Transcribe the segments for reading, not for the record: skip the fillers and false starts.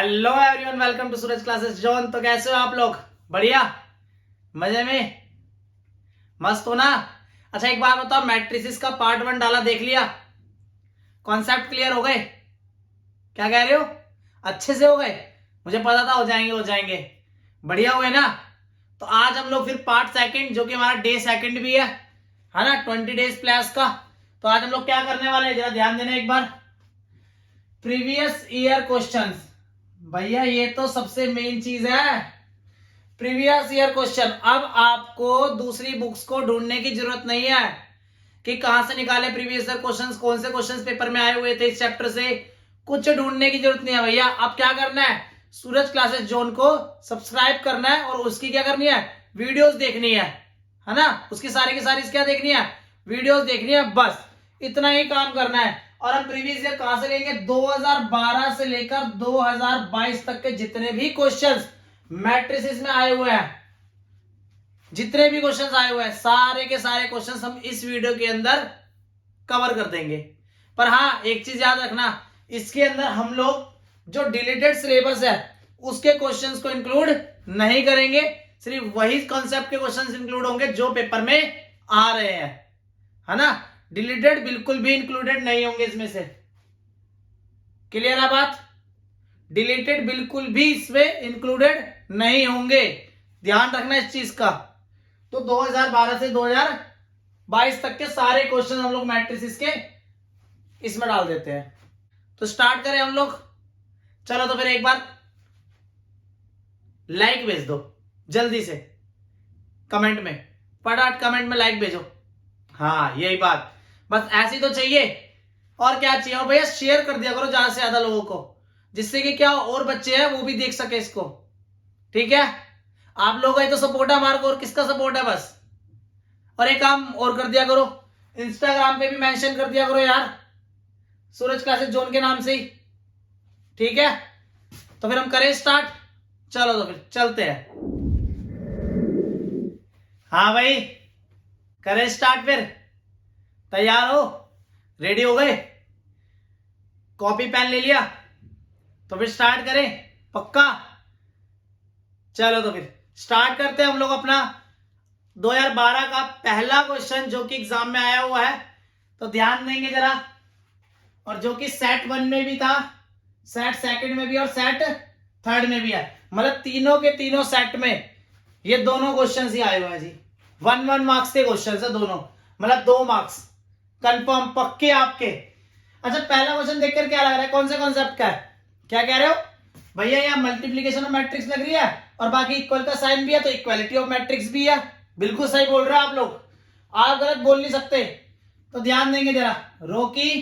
Hello everyone, welcome to Suraj classes John. तो कैसे हो आप लोग? बढ़िया, मजे में, मस्त हो ना? अच्छा एक बात बताओ, मैट्रिसेस का पार्ट 1 डाला, देख लिया? कॉन्सेप्ट क्लियर हो गए? क्या कह रहे हो? अच्छे से हो गए? मुझे पता था हो जाएंगे हो जाएंगे। बढ़िया हुए ना? तो आज हम लोग फिर पार्ट सेकंड, जो कि हमारा डे सेकंड भी है ना, 20 डेज प्लस का। तो आज हम लोग क्या करने वाले हैं, जरा ध्यान देना एक बार। प्रीवियस ईयर क्वेश्चंस, भैया ये तो सबसे मेन चीज है, प्रीवियस ईयर क्वेश्चन। अब आपको दूसरी बुक्स को ढूंढने की जरूरत नहीं है कि कहां से निकाले प्रीवियस ईयर क्वेश्चंस, कौन से क्वेश्चंस पेपर में आए हुए थे इस चैप्टर से। कुछ ढूंढने की जरूरत नहीं है भैया। अब क्या करना है, सूरज क्लासेस जोन को सब्सक्राइब करना है और उसकी क्या करनी है, वीडियोस देखनी है ना। उसकी सारी की सारी क्या देखनी है, वीडियोस देखनी है, बस इतना ही काम करना है। और हम प्रीवियस ईयर कहां से लेंगे, 2012 से लेकर 2022 तक के जितने भी क्वेश्चंस मैट्रिसेस में आए हुए हैं, जितने भी क्वेश्चंस आए हुए हैं, सारे के सारे क्वेश्चंस हम इस वीडियो के अंदर कवर कर देंगे। पर हाँ, एक चीज याद रखना, इसके अंदर हम लोग जो डिलीटेड सिलेबस है उसके क्वेश्चंस को इंक्लूड नहीं करेंगे। सिर्फ वही कॉन्सेप्ट के क्वेश्चंस इंक्लूड होंगे जो पेपर में आ रहे हैं, है ना। डिलीटेड बिल्कुल भी इंक्लूडेड नहीं होंगे इसमें से। क्लियर है बात? डिलीटेड बिल्कुल भी इसमें इंक्लूडेड नहीं होंगे, ध्यान रखना इस चीज का। तो 2012 से 2022 तक के सारे क्वेश्चन हम लोग मैट्रिसेस के इसमें डाल देते हैं। तो स्टार्ट करें हम लोग। चलो तो फिर एक बार लाइक भेज दो जल्दी से, कमेंट में, फटाफट कमेंट में लाइक भेजो। हाँ यही बात, बस ऐसी तो चाहिए। और क्या चाहिए? और भैया शेयर कर दिया करो ज्यादा से ज्यादा लोगों को, जिससे कि क्या और बच्चे हैं वो भी देख सके इसको। ठीक है, आप लोग का ही तो सपोर्ट है हमारे को, और किसका सपोर्ट है बस। और एक काम और कर दिया करो, इंस्टाग्राम पे भी मेंशन कर दिया करो यार, सूरज क्लासेस जोन के नाम से ही। ठीक है, तो फिर हम करें स्टार्ट। चलो तो फिर चलते हैं। हाँ भाई, करें स्टार्ट फिर। तैयार हो? रेडी हो गए? कॉपी पेन ले लिया? तो फिर स्टार्ट करें, पक्का? चलो तो फिर स्टार्ट करते हैं हम लोग अपना 2012 का पहला क्वेश्चन, जो कि एग्जाम में आया हुआ है। तो ध्यान देंगे जरा, और जो कि सेट 1 में भी था, सेट सेकंड में भी और सेट थर्ड में भी है। मतलब तीनों के तीनों सेट में ये दोनों क्वेश्चन ही आए हुए हैं जी। 1-1 मार्क्स के क्वेश्चन है दोनों, मतलब 2 मार्क्स कंफर्म पक्के आपके। अच्छा पहला क्वेश्चन देखकर क्या लग रहा है, कौन से कॉन्सेप्ट का है? क्या कह रहे हो भैया? यहाँ मल्टीप्लीकेशन ऑफ मैट्रिक्स लग रही है और बाकी इक्वल का साइन भी है, तो इक्वालिटी ऑफ मैट्रिक्स भी है। बिल्कुल सही बोल रहे हो आप लोग, आप गलत बोल नहीं सकते। तो ध्यान देंगे जरा, रो की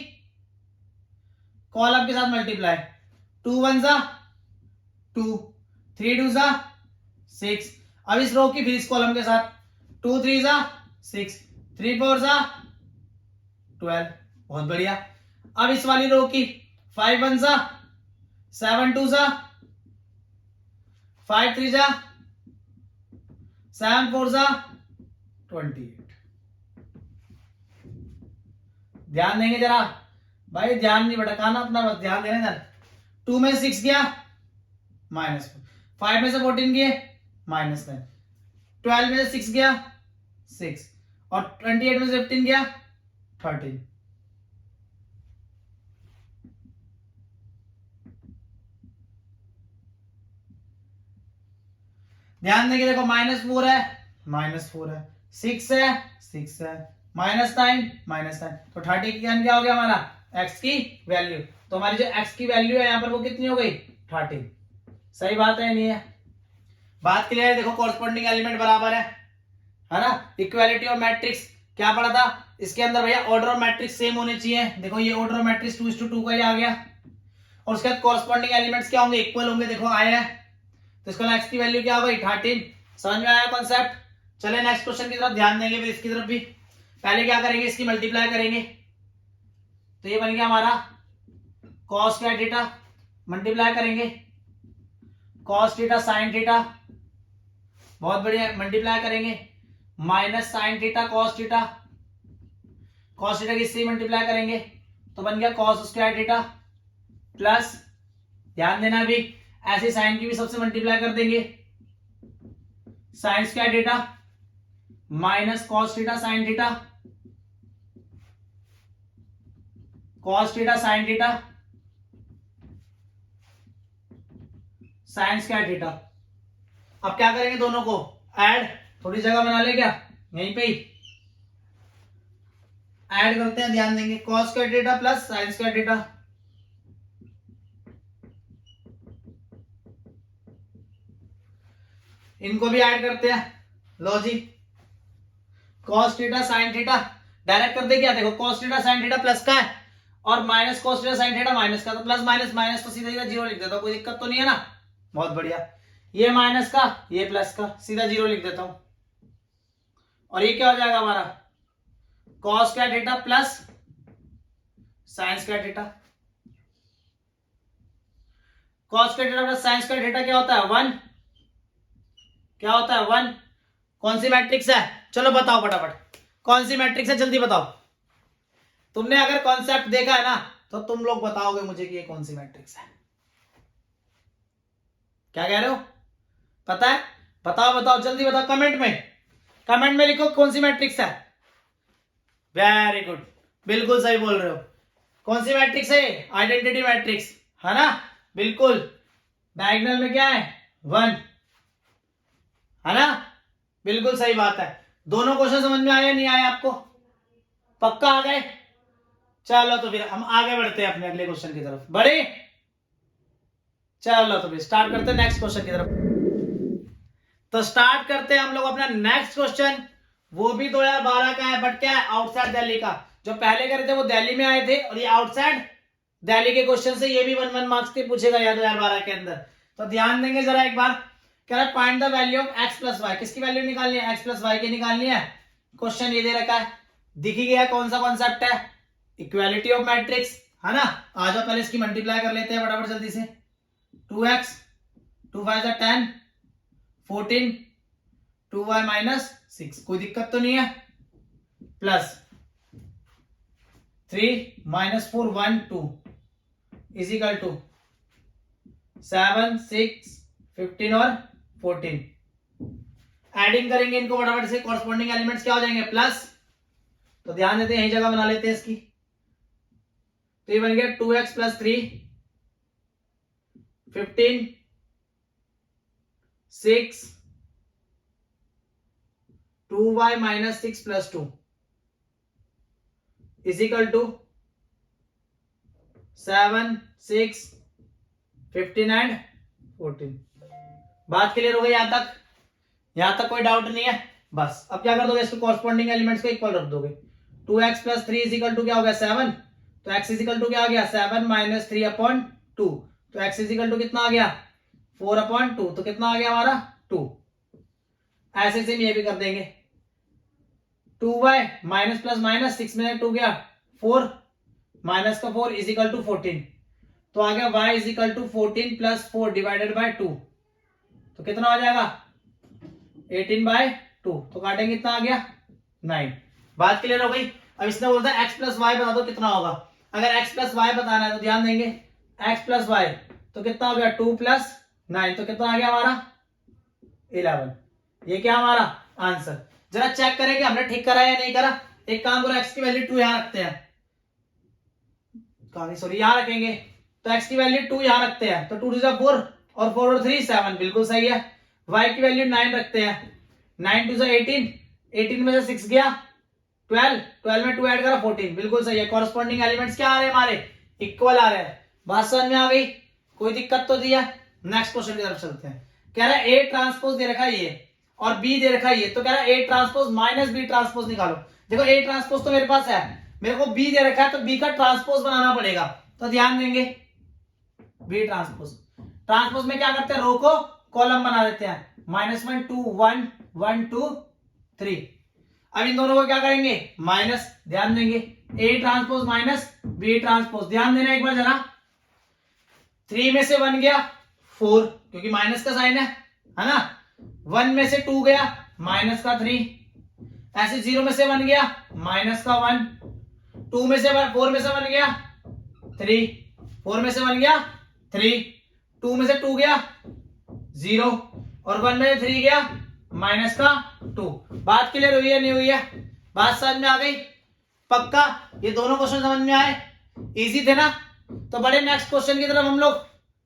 कॉलम के साथ मल्टीप्लाई, 2 1 जा 2, 3 2 जा 6। अब इस रो की फिर इस कॉलम के साथ 2 3 जा 6, 3 4 जा 12। बहुत बढ़िया। अब इस वाली रो की 5 1 जा 7 2 जा 5 3 जा 7 4 जा 28। ध्यान देंगे जरा भाई, ध्यान नहीं भटकाना अपना, बस ध्यान देना जरा। 2 में 6 गया -4, 5 में से 14 गए -9, 12 में से 6 गया 6, और 28 में से 15 गया 13। ध्यान देंगे, देखो -4 है -4 है, 6 है 6 है, -9 तो 30 क्या हो गया हमारा, x की वैल्यू। तो हमारी जो x की वैल्यू है यहाँ पर वो कितनी हो गई, 30। सही बात है नहीं है? बात क्लियर है? देखो कॉरस्पॉन्डिंग एलिमेंट बराबर है ना। इक्वालिटी ऑफ मैट्रिक्स क्या पढ़ा था इसके अंदर भैया, ऑर्डर ऑफ मैट्रिक्स सेम होने चाहिए। देखो ये ऑर्डर ऑफ मैट्रिक्स 2:2 का ही आ गया, और उसके बाद कॉरस्पॉन्डिंग एलिमेंट्स क्या होंगे, इक्वल होंगे। देखो आए हैं, तो इसका x की वैल्यू क्या हो गई, 13। समझ में आया कॉन्सेप्ट? चले नेक्स्ट क्वेश्चन की तरफ ध्यान देंगे, फिर इसकी तरफ भी। पहले क्या करेंगे, इसकी मल्टीप्लाई करेंगे। तो ये बन गया हमारा cos स्क्वायर थीटा, मल्टीप्लाई करेंगे cos थीटा sin थीटा, बहुत बढ़िया, मल्टीप्लाई करेंगे minus sin theta cos theta, cos theta की इससे मल्टीप्लाई करेंगे तो बन गया cos स्क्वायर थीटा, प्लस ध्यान देना भी ऐसे साइन की भी सबसे मल्टीप्लाई कर देंगे, sign square theta minus cos theta sine theta, cos theta sine theta, sign square theta. अब क्या करेंगे, दोनों को ऐड, थोड़ी जगह बना ले क्या, यहीं पे ही ऐड करते हैं, ध्यान देंगे, cos square theta plus sine square theta, इनको भी ऐड करते हैं, लो जी, cos theta sine theta direct कर दे क्या, देखो cos theta sine theta plus का है और minus cos theta sine theta minus का, तो प्लस माइनस माइनस तो सीधा सीधा जीरो लिख देता हूं, कोई दिक्कत तो नहीं है ना, बहुत बढ़िया, ये माइनस का ये प्लस का, सीधा जीरो लिख देता हूं, और ये क्या हो जाएगा हमारा, cos square theta plus sine square theta, cos square theta plus sine square theta क्या होता है, 1, क्या होता है 1, कौन सी मैट्रिक्स है, चलो बताओ फटाफट, कौन सी मैट्रिक्स है, जल्दी बताओ, तुमने अगर कॉन्सेप्ट देखा है ना तो तुम लोग बताओगे मुझे कि ये कौन सी मैट्रिक्स है, क्या कह रहे हो, पता है, बताओ बताओ जल्दी बताओ, कमेंट में लिखो कौन सी मैट्रिक्स है, वेरी गुड, बिल्कुल सही बोल रहे हो, कौन सी मैट्रिक्स है, आइडेंटिटी मैट्रिक्स है ना, बिल्कुल, डायगोनल में क्या है 1 है ना, बिल्कुल सही बात है, दोनों क्वेश्चन समझ में आया नहीं आया आपको, पक्का आ गए, चलो तो फिर हम आगे बढ़ते हैं अपने अगले क्वेश्चन की तरफ, बढ़े, चलो तो फिर स्टार्ट करते हैं नेक्स्ट क्वेश्चन की तरफ, तो स्टार्ट करते हैं हम लोग अपना नेक्स्ट क्वेश्चन, वो भी 2012 का है, बट क्या है, आउटसाइड दिल्ली का, जो पहले करे थे वो दिल्ली में आए थे, और ये आउटसाइड दिल्ली के क्वेश्चन से ये भी 1 मार्क्स के पूछेगा या 2012 के अंदर, तो ध्यान देंगे जरा एक बार, कह रहा है find the value of x plus y, किसकी वैल्यू निकालनी है, x प्लस वाई की निकालनी है, क्वेश्चन ये दे रखा है, दिख ही गया कौन सा कॉन्सेप्ट है, इक्वालिटी ऑफ मैट्रिक्स है ना, आ जाओ पहले इसकी मल्टीप्लाई कर लेते हैं फटाफट जल्दी से, 2x 2 5 10 14 2y माइनस 6, कोई दिक्कत तो नहीं है, plus 3 minus 4 1 2 is equal to 7 6 15 और 14, एडिंग करेंगे इनको फटाफट से, कॉरस्पॉन्डिंग एलिमेंट्स क्या हो जाएंगे, प्लस, तो ध्यान देते हैं यही जगह बना लेते हैं इसकी, तो ये बन गया 2x plus 3 15 6 2y minus 6 plus 2 is equal to 7 6 15 and 14, बात क्लियर हो गई यहां तक कोई डाउट नहीं है, बस अब क्या कर दोगे, इसको कॉरस्पॉन्डिंग एलिमेंट्स को इक्वल रख दोगे, 2x plus 3 is equal to क्या हो गया 7, तो x इज इक्वल टू क्या आ गया 7 माइनस 3 अपॉन 2, तो x इज इक्वल टू कितना आ गया 4 अपॉन 2, तो कितना आ गया हमारा 2, ऐसे से ये भी कर देंगे, 2y माइनस प्लस माइनस 6 में 2 गया 4 माइनस का 4 इज इक्वल टू 14, तो आ गया y is equal to 14 plus 4 divided by 2, तो कितना हो जाएगा 18 बाय 2, तो काटेंगे कितना आ गया 9, बात क्लियर हो गई। अब इसने बोलता है x प्लस वाई बता दो कितना होगा, अगर x प्लस वाई बताना है तो ध्यान देंगे x प्लस वाई, तो कितना हो गया 2 प्लस 9, तो कितना आ गया हमारा 11, ये क्या हमारा आंसर, जरा चेक करेंगे हमने ठीक करा है या नहीं करा, एक काम करो x की वैल्यू 2 यहां रखते हैं, सॉरी यहां रखेंगे, तो x की वैल्यू 2 यहां रखते हैं, तो 2 टू 4 और 4 और 3 7, बिल्कुल सही है, y की वैल्यू 9 रखते हैं, 9 टू 18, 18 में से 6 गया 12, 12 में 2 ऐड करा 14, बिल्कुल सही है, कॉरस्पॉन्डिंग एलिमेंट्स क्या आ रहे हैं हमारे, इक्वल आ रहे हैं, बात समझ में आ गई, कोई दिक्कत तो दी है, नेक्स्ट क्वेश्चन की तरफ चलते हैं, कह रहा है A ट्रांसपोज दे रखा है ये और B दे रखा है ये, तो कह रहा है A transpose minus B transpose निकालो, देखो A ट्रांसपोज तो मेरे पास है, मेरे को B दे रखा है तो B का ट्रांसपोज बनाना पड़ेगा, तो ध्यान देंगे B ट्रांसपोज, ट्रांसपोज में क्या करते हैं, रो को कॉलम बना देते हैं, -1 2 1 1 2 3, अब इन दोनों को क्या करेंगे माइनस, ध्यान देंगे A transpose minus B transpose, ध्यान देना एक बार जरा, 3 में से 1 गया 4 क्योंकि माइनस का साइन है ना, 1 में से 2 गया माइनस का 3, ऐसे 0 में से 1 गया माइनस का 1, 4 में से 1 गया 3, 4 में से 1 गया 3, 2 में से 2 गया 0 और 1 में से 3 गया माइनस का 2। बात क्लियर हुई है नहीं हुई है? बात समझ में आ गई? पक्का? ये दोनों क्वेश्चन समझ में आए? इजी थे ना? तो बड़े नेक्स्ट क्वेश्चन की तरफ हम लोग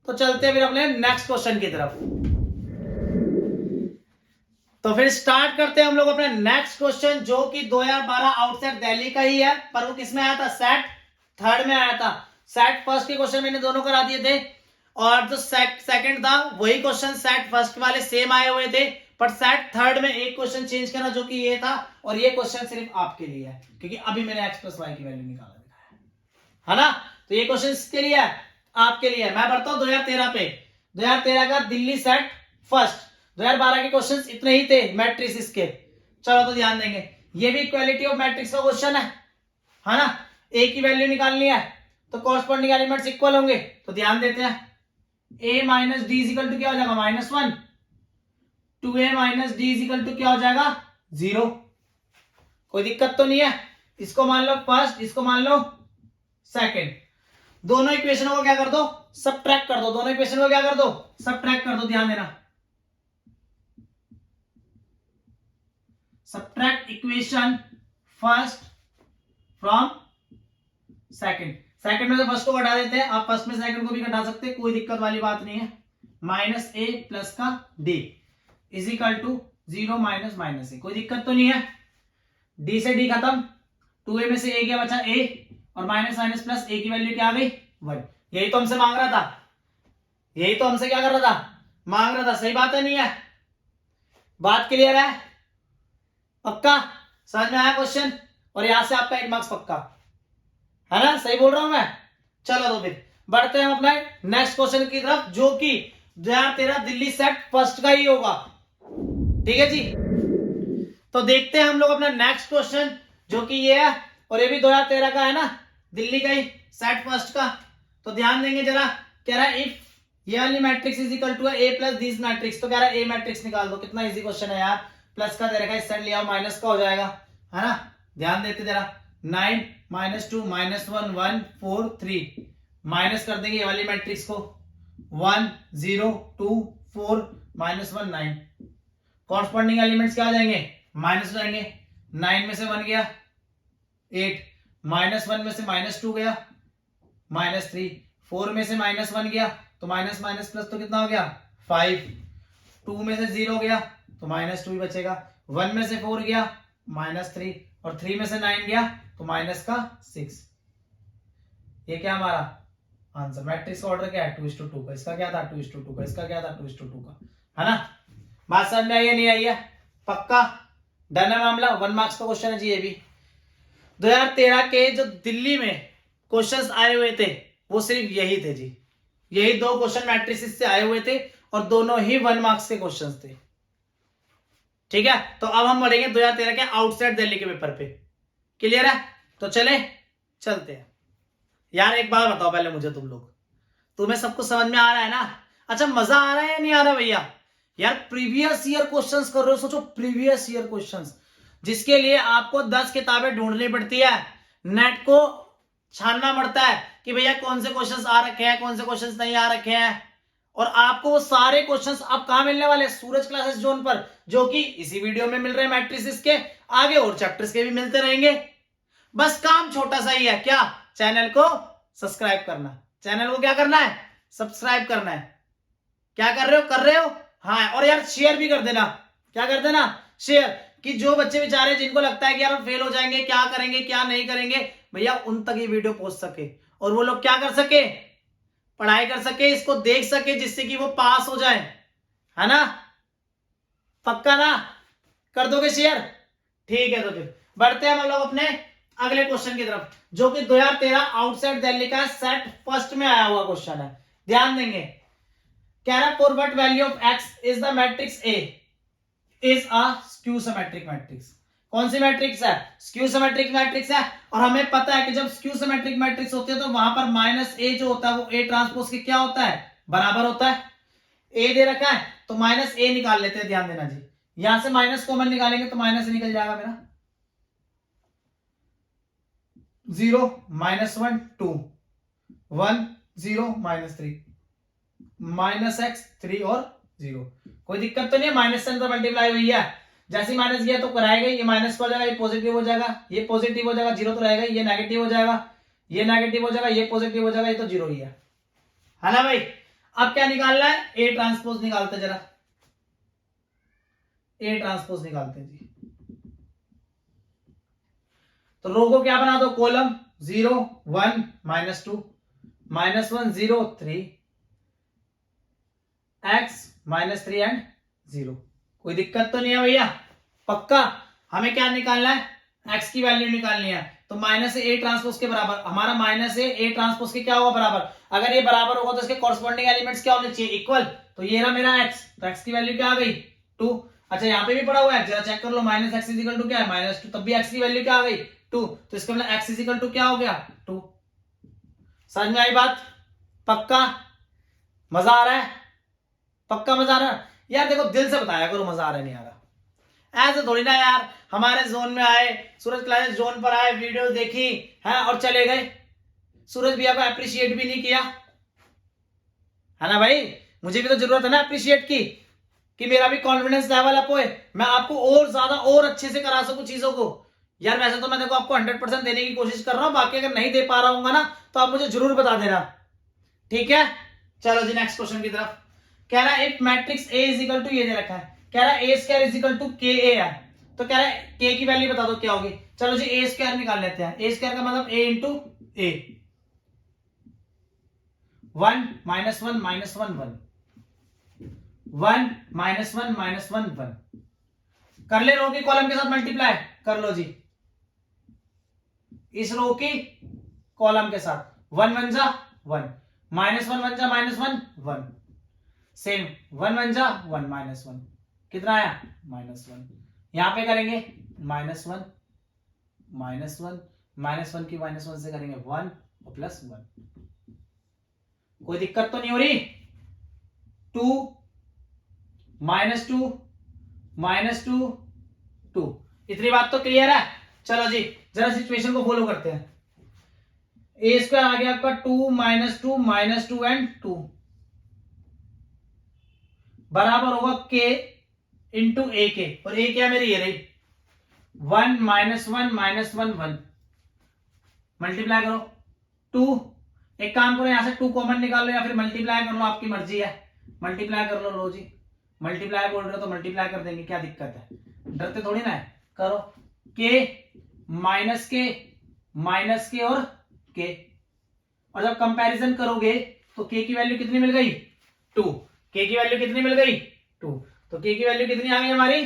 तो चलते हैं फिर अपने नेक्स्ट क्वेश्चन की तरफ। तो फिर स्टार्ट करते हैं हम लोग अपने नेक्स्ट क्वेश्चन, जो कि 2012 आउटसाइड दिल्ली का ही है, पर वो किस में आया था? सेट थर्ड में आया था। सेट फर्स्ट के क्वेश्चन मैंने दोनों करा दिए थे, और जो सेकंड था वही क्वेश्चन सेट फर्स्ट वाले सेम आए हुए थे, पर सेट थर्ड में एक क्वेश्चन चेंज करना, जो कि ये था। और ये क्वेश्चन सिर्फ आपके लिए है, क्योंकि अभी मैंने x प्लस वाई की वैल्यू निकाला है ना। तो ये क्वेश्चन किसके लिए है? आपके लिए है। मैं बढ़ता हूं 2013 पे। 2013 का दिल्ली सेट फर्स्ट। 2012 के क्वेश्चंस इतने ही थे मैट्रिक्स के। चलो तो ध्यान देंगे, ये भी इक्वालिटी ऑफ मैट्रिक्स का क्वेश्चन है ना। ए की वैल्यू निकालनी है तो कॉरस्पॉन्डिंग एलिमेंट्स इक्वल होंगे, तो ध्यान देते हैं। ए माइनस डी इजिकल टू क्या हो जाएगा? -1। 2a minus D is equal to क्या हो जाएगा? 0। कोई दिक्कत तो नहीं है? इसको मान लो फर्स्ट, इसको मान लो सेकंड। दोनों इक्वेशनों को क्या कर दो? सबट्रैक्ट कर दो। दोनों इक्वेशन को क्या कर दो? सबट्रैक्ट कर दो। ध्यान देना, subtract equation first from second. Second में से फर्स्ट को घटा देते हैं, आप फर्स्ट में सेकंड को भी घटा सकते हैं, कोई दिक्कत वाली बात नहीं है। माइनस ए प्लस का D is equal to 0 minus minus A. कोई दिक्कत तो नहीं है? डी से डी खत्म, 2a में से a क्या बचा? a, और माइनस माइनस प्लस a की वैल्यू क्या आ गई? 1। यही तो हमसे मांग रहा था, यही तो हमसे क्या कर रहा था? मांग रहा था। सही बात है नहीं है? बात क्लियर है? पक्का समझ में आया क्वेश्चन? और यहां से आपका 1 मार्क्स पक्का है ना? सही बोल रहा हूं मैं? चलो तो फिर बढ़ते हैं अपने नेक्स्ट क्वेश्चन की तरफ, जो कि 2013 दिल्ली सेट फर्स्ट का ही होगा। ठीक है जी, तो देखते हैं हम लोग अपना नेक्स्ट क्वेश्चन, जो कि ये है, और ये भी 2013 का है ना, दिल्ली का ही सेट फर्स्ट का। तो ध्यान देंगे जरा। कह रहा है इफ ये वाली matrix is equal to A plus this matrix, तो कह रहा है ए मैट्रिक्स निकाल दो। कितना इजी क्वेश्चन है यार। प्लस का दे रखा है, इस साइड ले आओ, माइनस का हो जाएगा, है ना। ध्यान देते जरा। 9 -2 -1 1 4 3 माइनस कर देंगे ये वाली मैट्रिक्स को। 1 0 2 4 -1 9। कॉरस्पॉन्डिंग एलिमेंट्स क्या आ जाएंगे? माइनस हो जाएंगे। 9 में से 1 गया 8, -1 में से -2 गया -3, 4 में से -1 गया तो माइनस माइनस प्लस तो कितना हो गया? 5। 2 में से 0 गया तो -2 ही बचेगा। 1 में से 4 गया -3, और 3 में से 9 गया तो -6। ये क्या हमारा आंसर? मैट्रिक्स का ऑर्डर क्या है? 2:2 का। इसका क्या था? 2:2 का। इसका क्या था? 2:2 का, है ना। बात समझ में आई है नहीं आई है? पक्का डन है मामला। 1 मार्क्स का क्वेश्चन है जी ये भी। 2013 के जो दिल्ली में क्वेश्चंस आए हुए थे वो सिर्फ यही थे जी। यही 2 क्वेश्चन मैट्रिक्स से आए हुए थे, और दोनों ही 1 मार्क्स के क्वेश्चंस थे। ठीक है, तो अब हम बढ़ेंगे 2013 के आउटसाइड दिल्ली के पेपर पे। क्लियर है? तो चलते हैं यार। एक बात बताओ पहले मुझे, तुम लोग, तुम्हें सब कुछ समझ में आ रहा है ना? अच्छा, मजा आ रहा है या नहीं आ रहा भैया? यार प्रीवियस ईयर क्वेश्चंस कर रहे हो, सोचो प्रीवियस ईयर क्वेश्चंस, जिसके लिए आपको 10 किताबें ढूंढनी पड़ती है, नेट को छानना पड़ता है कि भैया कौन से क्वेश्चंस आ रखे हैं, कौन से क्वेश्चंस नहीं आ रखे हैं। और आपको वो सारे क्वेश्चंस अब कहां मिलने वाले? सूरज क्लासेस जोन पर, जो कि इसी वीडियो में मिल रहे हैं। मैट्रिसेस के आगे और चैप्टर्स के भी मिलते रहेंगे। बस काम छोटा सा ही है, क्या? चैनल को सब्सक्राइब करना। चैनल को क्या करना है? सब्सक्राइब करना है। क्या कर रहे हो? कर रहे हो? हाँ, और यार शेयर भी कर देना। क्या कर देना? शेयर, कि जो बच्चे बेचारे जिनको लगता है कि यार हम फेल हो जाएंगे, क्या करेंगे क्या नहीं करेंगे, भैया उन तक ये वीडियो पहुंच सके, और वो लोग क्या कर सके? पढ़ाई कर सके, इसको देख सके, जिससे कि वो पास हो जाए, है ना। पक्का ना? कर दोगे शेयर? ठीक है, तो फिर बढ़ते हैं हम लोग अपने अगले क्वेश्चन की तरफ, जो कि 2013 आउटसाइड दिल्ली का सेट फर्स्ट में आया हुआ क्वेश्चन है। ध्यान देंगे। कह रहा for what value of x is the matrix A is a skew symmetric matrix. कौन सी मैट्रिक्स है? स्क्यू सिमेट्रिक मैट्रिक्स है। और हमें पता है कि जब स्क्यू सिमेट्रिक मैट्रिक्स होते हैं तो वहां पर -a जो होता है वो A ट्रांसपोज के क्या होता है? बराबर होता है। A दे रखा है तो -a निकाल लेते हैं। ध्यान देना जी, यहां से माइनस कॉमन निकालेंगे तो माइनस निकल जाएगा मेरा। 0 -1 2 1 0 -3 माइनस एक्स 3 और 0। कोई दिक्कत तो नहीं है, माइनस से अंदर मल्टीप्लाई हुई है, जैसे माइनस गया तो कराएगा, ये माइनस हो जाएगा, ये पॉजिटिव हो जाएगा, ये पॉजिटिव हो जाएगा, जीरो तो रहेगा, ये नेगेटिव हो जाएगा, ये नेगेटिव हो जाएगा, ये पॉजिटिव हो जाएगा, ये तो जीरो ही है ना भाई। अब क्या निकालना है, ए ट्रांसपोज निकालते जरा, ए ट्रांसपोज निकालते हैं जी। तो रो को क्या बना दो, कॉलम 0 1 -2 -1 0 3 x -3 एंड 0। कोई दिक्कत तो नहीं है भैया, पक्का। हमें क्या निकालना है, x की वैल्यू निकालनी है, तो माइनस ए ट्रांसपोज के बराबर, हमारा माइनस ए ट्रांसपोज के क्या होगा, बराबर। अगर ये बराबर होगा तो इसके कॉरस्पॉन्डिंग एलिमेंट्स क्या होने चाहिए, इक्वल। तो ये रहा मेरा x, तो x की वैल्यू क्या आ गई 2। अच्छा यहाँ पे भी पड़ा हुआ है, जरा चेक कर लो, माइनस एक्स इजिकल टू क्या है, -2, तब भी x की वैल्यू क्या आ गई 2, तो इसका मतलब x इजिकल टू क्या हो गया 2। समझ में आई बात, पक्का। मजा आ रहा है, पक्का मजा आ रहा है यार। देखो दिल से बताया करो मजा आ रहा है नहीं आ रहा, ऐसे थोड़ी ना यार। हमारे जोन में आए, सूरज क्लासेस जोन पर आए, वीडियो देखी है और चले गए, सूरज भैया को अप्रिशिएट भी नहीं किया, है ना भाई। मुझे भी तो जरूरत है ना अप्रिशिएट की, कि मेरा भी कॉन्फिडेंस लेवल अप होए, मैं आपको और ज्यादा और अच्छे से करा सकूं चीजों को। यार वैसे तो मैं देखो आपको 100% देने की कोशिश कर रहा हूं, बाकी अगर नहीं दे पा रहा हूँ ना तो आप मुझे जरूर बता देना, ठीक है। चलो जी नेक्स्ट क्वेश्चन की तरफ। कह रहा है if matrix A is equal to, ये दे रखा है, कह रहा है A square is equal to K A है, तो कह रहा है के की वैल्यू बता दो क्या होगी। चलो जी ए स्क्वायर निकाल लेते हैं, ए स्क्वायर का मतलब ए इंटू ए, 1 -1 -1 1 1 -1 -1 1 कर ले, रो की कॉलम के साथ मल्टीप्लाई कर लो जी, इस रो की कॉलम के साथ, 1 1 जा 1, -1 1 जा -1 1, सेम 1 1 जा 1 -1, कितना आया -1। यहां पे करेंगे -1 -1 की -1 से करेंगे 1 और +1। कोई दिक्कत तो नहीं हो रही, 2 -2 -2 2, इतनी बात तो क्लियर है। चलो जी जरा सिचुएशन को फॉलो करते हैं। ए स्क्वायर आ गया आपका 2 -2 -2 एंड 2 बराबर होगा के इंटू ए के, और ए क्या मेरी ये रही 1 -1 -1 1, मल्टीप्लाई करो 2, एक काम करो यहां से 2 कॉमन निकाल लो या फिर मल्टीप्लाई कर लो, आपकी मर्जी है, मल्टीप्लाई कर लो जी, मल्टीप्लाई बोल रहे हो तो मल्टीप्लाई कर देंगे, क्या दिक्कत है, डरते थोड़ी ना है, करो के माइनस के और के, और जब कंपैरिजन करोगे तो के की वैल्यू कितनी मिल गई 2, के की वैल्यू कितनी मिल गई 2, तो के की वैल्यू कितनी आ गई हमारी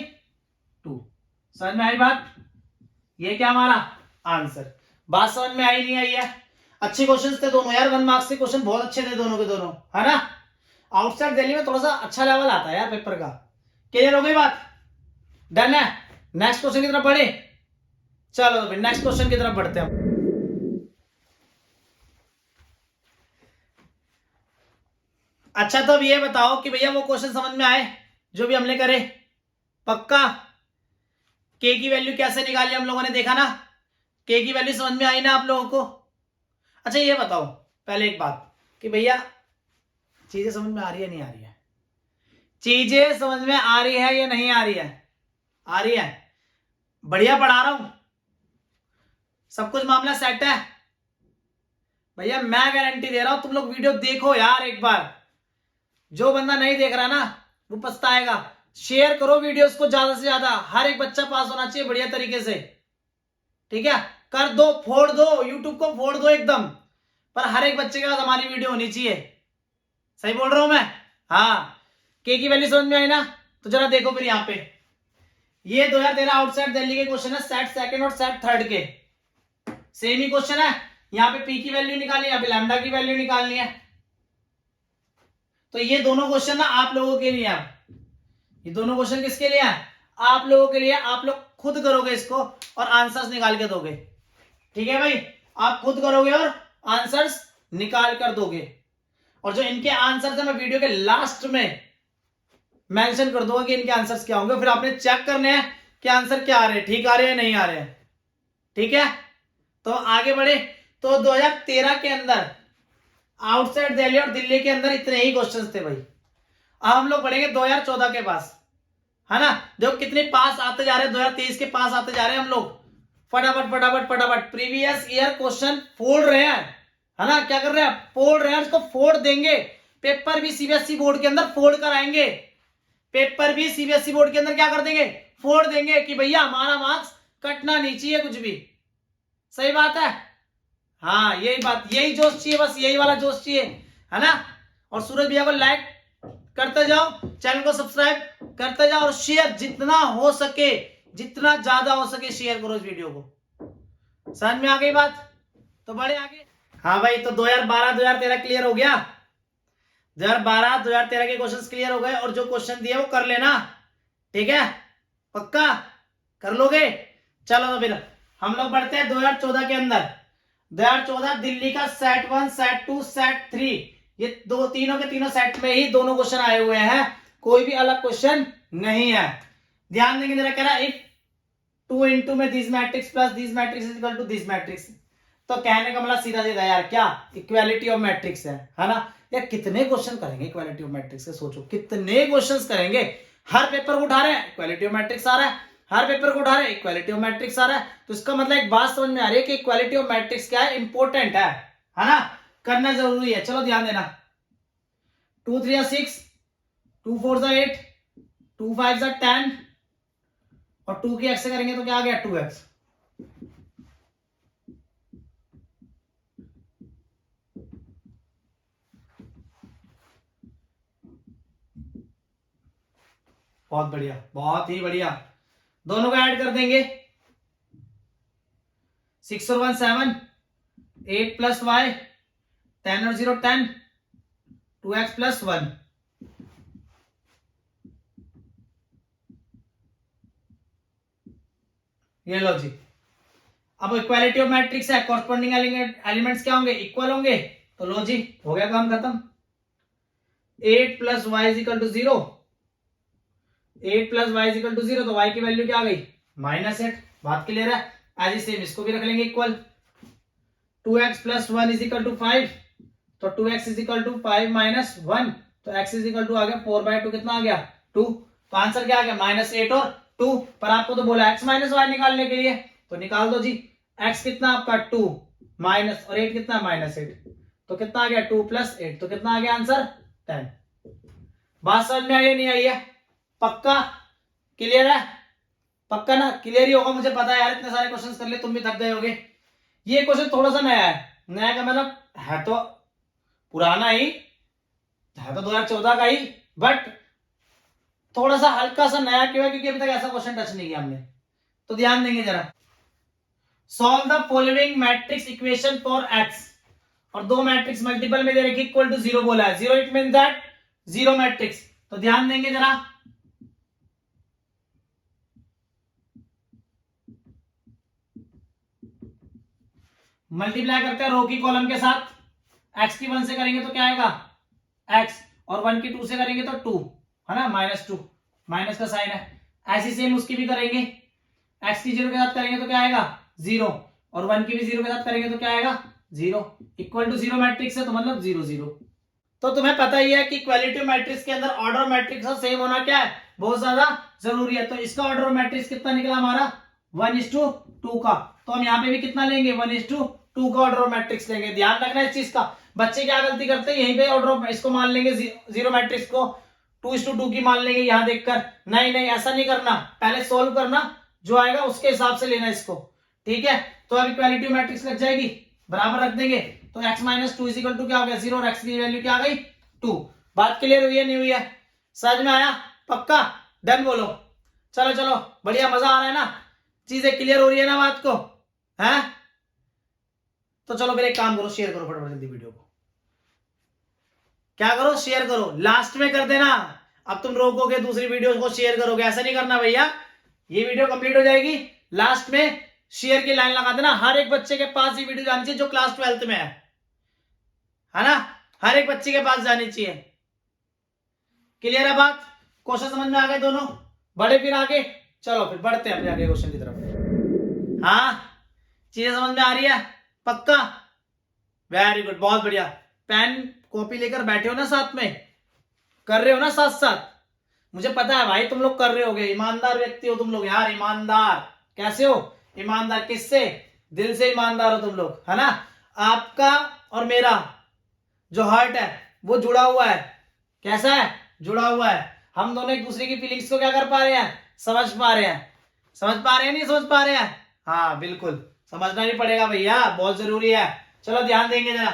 2। समझ में आई बात, ये क्या हमारा आंसर। बात समझ में आई नहीं आई है। अच्छे क्वेश्चंस थे दोनों यार, 1 मार्क्स के क्वेश्चन बहुत अच्छे थे दोनों के दोनों, है ना। आउटसाइड दिल्ली में थोड़ा सा अच्छा लेवल आता है यार पेपर का। क्लियर हो गई बात, डन है। नेक्स्ट क्वेश्चन की तरफ बढ़े, चलो तो फिर नेक्स्ट क्वेश्चन की तरफ बढ़ते हैं। अच्छा तो अब ये बताओ कि भैया वो क्वेश्चन समझ में आए जो भी हमने करे, पक्का। के की वैल्यू कैसे निकाली हम लोगों ने देखा ना, के की वैल्यू समझ में आई ना आप लोगों को। अच्छा ये बताओ पहले एक बात कि भैया चीजें समझ में आ रही है नहीं आ रही है, चीजें समझ में आ रही है या नहीं आ रही है, आ रही है, बढ़िया पढ़ा रहा हूं, सब कुछ मामला सेट है भैया, मैं गारंटी दे रहा हूं। तुम लोग वीडियो देखो यार एक बार, जो बंदा नहीं देख रहा ना वो पछताएगा। शेयर करो वीडियोस को ज्यादा से ज्यादा, हर एक बच्चा पास होना चाहिए बढ़िया तरीके से, ठीक है। कर दो, फोड़ दो, यूट्यूब को फोड़ दो एकदम, पर हर एक बच्चे के पास हमारी वीडियो होनी चाहिए। सही बोल रहा हूं मैं, हाँ। के की वैल्यू समझ में आई ना, तो जरा देखो फिर यहाँ पे, ये 2013 आउटसाइड दिल्ली के क्वेश्चन है, सेट सेकंड और सेट थर्ड के, सेम ही क्वेश्चन है। यहाँ पे पी की वैल्यू निकालनी है, यहाँ पे लैम्डा की वैल्यू निकालनी है। तो ये दोनों क्वेश्चन ना आप लोगों के लिए, ये दोनों क्वेश्चन किसके लिए है, आप लोगों के लिए। आप लोग खुद करोगे इसको और आंसर्स निकाल के दोगे, ठीक है भाई। आप खुद करोगे और आंसर्स निकाल कर दोगे, और जो इनके आंसर्स है मैं वीडियो के लास्ट में मेंशन कर दूंगा कि इनके आंसर्स क्या होंगे, फिर आपने चेक करने हैं कि आंसर क्या आ रहे हैं, ठीक आ रहे हैं नहीं आ रहे हैं, ठीक है। तो आगे बढ़े, तो 2013 के अंदर आउटसाइड दिल्ली और दिल्ली के अंदर इतने ही क्वेश्चंस थे भाई। अब हम लोग बढ़ेंगे 2014 के पास, है ना। देखो कितने पास आते जा रहे हैं, 2023 के पास आते जा रहे हैं हम लोग। फटाफट फटाफट फटाफट प्रीवियस ईयर क्वेश्चन फोड़ रहे हैं, है ना। क्या कर रहे हैं, फोड़ रहे हैं, इसको फोड़ देंगे। पेपर भी सीबीएसई बोर्ड के अंदर फोड़ कर आएंगे। पेपर भी सीबीएसई बोर्ड के अंदर क्या कर देंगे, फोड़ देंगे कि भैया हमारा मार्क्स कटना नहीं चाहिए कुछ भी। सही बात है, हाँ यही बात, यही जोश चाहिए, बस यही वाला जोश चाहिए, है ना। और सूरज भैया को लाइक करते जाओ, चैनल को सब्सक्राइब करते जाओ और शेयर जितना हो सके, जितना ज्यादा हो सके शेयर करो इस वीडियो को। समझ में आ गई बात, तो बड़े आगे। हाँ भाई, तो 2012 2013 क्लियर हो गया। 2012 2013 के क्वेश्चंस क्लियर हो गए और जो क्वेश्चन दिए वो कर लेना, ठीक है, पक्का कर लोगे। चलो तो फिर हम लोग बढ़ते हैं 2014 के अंदर। 2014 दिल्ली का सेट 1 सेट 2 सेट 3, ये दो तीनों के तीनों सेट में ही दोनों क्वेश्चन आए हुए हैं, कोई भी अलग क्वेश्चन नहीं है। ध्यान देंगे जरा, कह रहा है इफ 2 into में this matrix plus this matrix is equal to this matrix, तो कहने का मतलब सीधा सीधा यार क्या इक्वालिटी ऑफ मैट्रिक्स है ना। यार कितने क्वेश्चन करेंगे इक्वालिटी ऑफ मैट्रिक्स के, सोचो कितने क्वेश्चंस करेंगे। हर पेपर को उठा रहे हैं इक्वालिटी ऑफ मैट्रिक्स आ रहा है, हर पेपर को उठा रहे हैं इक्वालिटी ऑफ मैट्रिक्स आ रहा है। तो इसका मतलब एक बात समझ में आ रही है कि इक्वालिटी ऑफ मैट्रिक्स क्या है, इंपॉर्टेंट है ना, करना जरूरी है। चलो ध्यान देना, 2 3 6, 2 4 8, 2 5 10 और 2 की एक्स से करेंगे तो क्या आ गया 2x। बहुत बढ़िया, बहुत ही बढ़िया। दोनों को ऐड कर देंगे, 6 और 1 7, 8 प्लस y, 10 और 0 10, 2x प्लस 1। ये लो जी। अब इक्वालिटी ऑफ मैट्रिक्स है, कॉरस्पॉन्डिंग एलिमेंट्स क्या होंगे, इक्वल होंगे। तो लो जी, हो गया काम खत्म। 8 plus y is equal to 0, 8 plus y is equal to 0, तो y की वैल्यू क्या आ गई -8। बात क्लियर है। एज ही सेम इसको भी रख लेंगे equal. 2x plus 1 is equal to 5, तो 2x is equal to 5 minus 1, तो x इज इक्वल टू आ गया 4/2, कितना आ गया 2। तो आंसर क्या आ गया -8 और 2। पर आपको तो बोला x माइनस वाई निकालने के लिए, तो निकाल दो जी। x कितना आपका 2 माइनस और 8 कितना -8, तो कितना आ गया 2 प्लस 8, तो कितना आ गया आंसर 10। बात समझ में आई है नहीं आई है, पक्का क्लियर है, पक्का ना, क्लियर ही होगा मुझे पता है यार, इतने सारे क्वेश्चंस कर लिए तुम भी थक गए होगे। ये क्वेश्चन थोड़ा सा नया है, नया का मतलब है तो पुराना ही है, तो 2014 का ही, बट थोड़ा सा हल्का सा नया क्यों है, क्योंकि अभी तक ऐसा क्वेश्चन टच नहीं किया हमने। तो ध्यान देंगे जरा, solve the following matrix equation for x, और दो मैट्रिक्स मल्टीपल में दे रखी इक्वल टू 0 बोला है, 0 इट मींस दैट 0 मैट्रिक्स। तो ध्यान देंगे जरा, मल्टीप्लाई करते हैं रो की कॉलम के साथ, x की 1 से करेंगे तो क्या आएगा x, और 1 की 2 से करेंगे तो 2, है ना, -2, माइनस का साइन है। ऐसी सेम उसकी भी करेंगे, x की 0 के साथ करेंगे तो क्या आएगा 0, और 1 की भी 0 के साथ करेंगे तो क्या आएगा 0, इक्वल टू 0 मैट्रिक्स है तो मतलब 0 0। तो तुम्हें पता ही है कि इक्वालिटी मैट्रिक्स के अंदर ऑर्डर ऑफ मैट्रिक्स का सेम होना क्या है, बहुत ज्यादा जरूरी है। तो इसका ऑर्डर ऑफ मैट्रिक्स कितना निकला हमारा 1:2 का, तो हम यहाँ पे भी कितना लेंगे 1:2 का ऑर्डर ऑफ मैट्रिक्स लेंगे। ध्यान रखना इस चीज का, बच्चे क्या गलती करते हैं, यहीं पे ऑर्डर ऑफ इसको मान लेंगे 0 मैट्रिक्स को 2:2 की मान लेंगे यहाँ देखकर। नहीं नहीं, ऐसा नहीं करना, पहले सोल्व करना, जो आएगा उसके हिसाब से लेना इसको, ठीक है। तो अब इक्वालिटी मैट्रिक्स लग जाएगी, बराबर रख देंगे, तो x - 2 इक्वल टू क्या हो गया 0, और x की वैल्यू क्या आ गई 2। बात क्लियर हुई है नहीं हुई है, समझ में आया, पक्का डन बोलो। चलो चलो बढ़िया, मजा आ रहा है ना, चीजें क्लियर हो रही है ना बात को, है। तो चलो फिर एक काम करो, शेयर करो फटाफट जल्दी वीडियो को, क्या करो शेयर करो, लास्ट में कर देना। अब तुम रोकोगे दूसरी वीडियो को शेयर करोगे, ऐसा नहीं करना भैया। ये वीडियो कंप्लीट हो जाएगी, लास्ट में शेयर की लाइन लगा देना, हर एक बच्चे के पास ये वीडियो जानी चाहिए जो क्लास 12th में है ना, हर एक बच्चे के पास जानी चाहिए। क्लियर है बात, क्वेश्चन समझ में आ गए दोनों, बढ़े फिर आगे, चलो फिर बढ़ते हैं अपने आगे क्वेश्चन की तरफ। हाँ चीजें समझ में आ रही है, पक्का, वेरी गुड, बहुत बढ़िया। पेन कॉपी लेकर बैठे हो ना, साथ में कर रहे हो ना साथ साथ, मुझे पता है भाई तुम लोग कर रहे होगे, ईमानदार व्यक्ति हो तुम लोग यार, ईमानदार। कैसे हो? ईमानदार किससे? दिल से ईमानदार हो तुम लोग, है ना। आपका और मेरा जो हार्ट है वो जुड़ा हुआ है। कैसा है? जुड़ा हुआ है। हम दोनों एक दूसरे की फीलिंग्स को क्या कर पा रहे हैं? समझ पा रहे हैं। समझ पा रहे हैं, नहीं समझ पा रहे हैं? हाँ बिल्कुल, समझना भी पड़ेगा भैया, बहुत जरूरी है। चलो ध्यान देंगे जरा।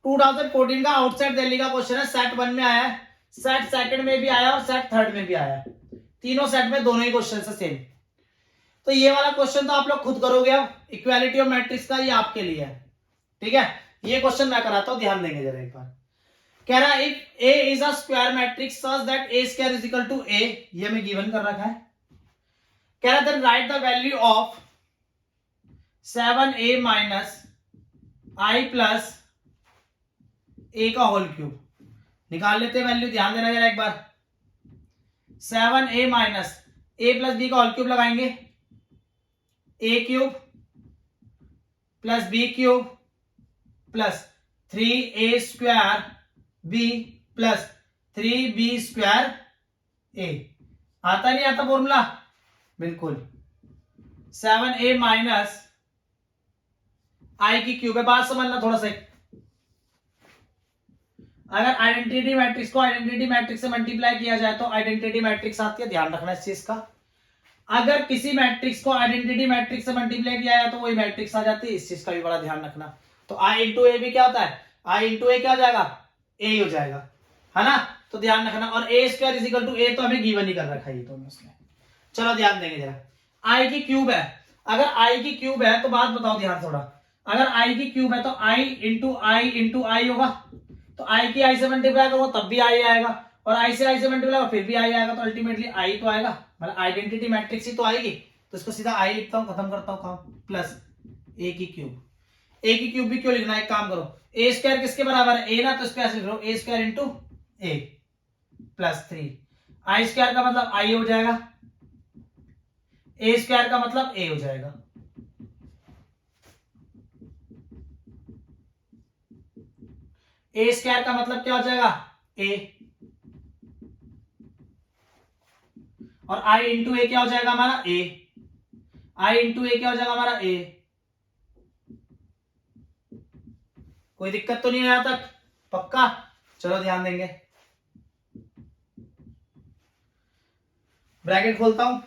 2014 का आउटसाइड दिल्ली का क्वेश्चन है, सेट 1 में आया है, सेट सेकंड में भी आया और सेट थर्ड में भी आया है। तीनों सेट में दोनों ही क्वेश्चन है सेम। तो ये वाला क्वेश्चन तो आप लोग खुद करोगे, अब इक्वालिटी ऑफ मैट्रिक्स का ये आपके लिए है, ठीक है। ये क्वेश्चन मैं कराता हूं, ध्यान देंगे जरा एक बार। कह रहा है if A is a square matrix such that A square is equal to A, ये हमें गिवन कर रखा है। कह रहा है then write the value of 7A minus I plus A का होल क्यूब। निकाल लेते हैं वैल्यू, ध्यान देना जरा एक बार। 7A minus A plus B का होल क्यूब लगाएंगे, A cube plus B cube plus 3A square B plus 3B square A। आता नहीं आता फॉर्मूला? बिल्कुल। 7A माइनस I की क्यूब है। बात समझना थोड़ा सा, अगर आइडेंटिटी मैट्रिक्स को आइडेंटिटी मैट्रिक्स से मल्टीप्लाई किया जाए तो आइडेंटिटी मैट्रिक्स आती है, ध्यान रखना इस चीज का। अगर किसी मैट्रिक्स को आइडेंटिटी मैट्रिक्स से मल्टीप्लाई किया जाए तो वही मैट्रिक्स आ जाती है, इस चीज का भी बड़ा ध्यान रखना। तो I इंटू ए भी क्या होता है? I इंटू ए क्या हो जाएगा? ए हो जाएगा, है ना। तो ध्यान रखना। और ए स्क्वायर इज इक्वल टू ए तो हमें गिवन ही कर रखा है ये तो उसमें। चलो ध्यान देंगे जरा। आई की क्यूब है, अगर आई की क्यूब है तो बात बताओ ध्यान थोड़ा, अगर आई की क्यूब है तो आई इंटू आई होगा, तो आई की आई से मल्टीप्लाई करो तब भी आई आएगा, और आई से मल्टीप्लाई करो फिर भी आई आएगा, तो अल्टीमेटली आई तो आएगा, मतलब आइडेंटिटी मैट्रिक्स ही तो आएगी। तो इसको सीधा आई लिखता हूं, खत्म करता हूं काम, प्लस ए की क्यूब। ए की क्यूब भी क्यों लिखना है? एक काम करो, ए स्क्वायर किसके बराबर है? ए ना, तो इसको ऐसे लिख लो, ए स्क्वायर इंटू ए प्लस 3। आई स्क्वायर का मतलब आई हो जाएगा, ए स्क्वायर का मतलब ए हो जाएगा। ए स्क्वायर का मतलब क्या हो जाएगा? ए। और आई इंटू ए क्या हो जाएगा हमारा? ए। आई इंटू ए क्या हो जाएगा हमारा? ए। कोई दिक्कत तो नहीं है यहां तक? पक्का? चलो ध्यान देंगे। ब्रैकेट खोलता हूं,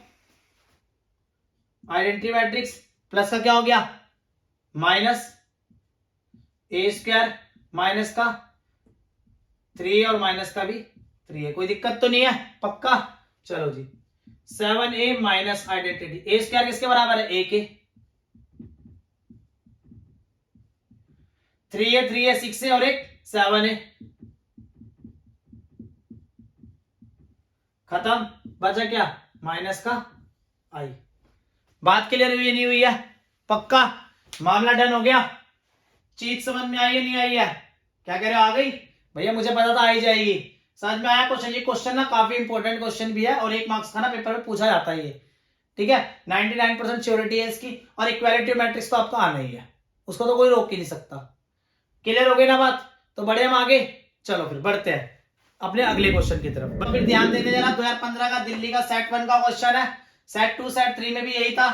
आइडेंटिटी मैट्रिक्स प्लस का क्या हो गया? माइनस ए स्क्वायर, माइनस का 3 और माइनस का भी 3 है। कोई दिक्कत तो नहीं है? पक्का? चलो जी। 7A माइनस आइडेंटिटी, ए स्क्वायर किसके बराबर है? ए के। 3 है 6 है और एक 7 है। खत्म। बचा क्या? माइनस का आई। बात क्लियर हुई नहीं हुई है? पक्का? मामला डन हो गया? चीज समझ में आई है नहीं आई है? क्या कह रहे हो, आ गई? भैया मुझे पता था आई जाएगी। समझ में आया क्वेश्चन? ये क्वेश्चन ना काफी इंपॉर्टेंट क्वेश्चन भी है और 1 मार्क्स का ना पेपर में पूछा जाता है ये, ठीक है। 99% श्योरिटी है इसकी, और इक्वालिटी मैट्रिक्स तो आपको आना ही है, उसको तो कोई रोक ही नहीं सकता। क्लियर हो गई ना बात? तो बढ़े हम आगे। चलो फिर बढ़ते हैं अपने अगले क्वेश्चन की तरफ। फिर ध्यान देंगे जरा, 2015 का दिल्ली का सेट 1 का क्वेश्चन है, सेट 2 सेट 3 में भी यही था।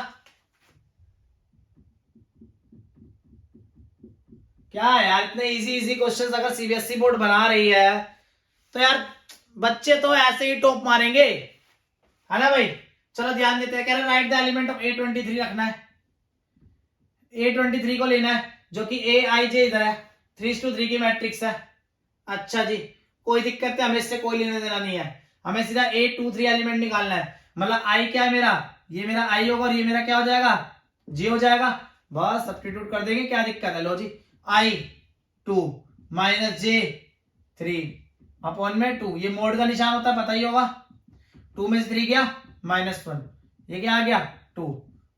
क्या है यार, इतने इजी क्वेश्चंस अगर सीबीएसई बोर्ड बना रही है तो यार बच्चे तो ऐसे ही टॉप मारेंगे, है ना भाई। चलो ध्यान देते हैं। कह रहे right the element of A23 रखना है, A23 को लेना है, जो कि AIJ इधर है, 3:3 की मैट्रिक्स है। अच्छा जी, कोई दिक्कत है, हमें इससे कोई लेना देना नहीं है, हमें सीधा A23 एलिमेंट निकालना है। मतलब आई क्या है मेरा? ये मेरा आई होगा और ये मेरा क्या हो जाएगा? जी हो जाएगा। बस सब्स्टिट्यूट कर देंगे, क्या दिक्कत है? लो जी, I2 माइनस J3 अपॉन में 2, ये मोड का निशान होता है, पता ही होगा। 2 में से 3 गया -1, ये क्या आ गया? 2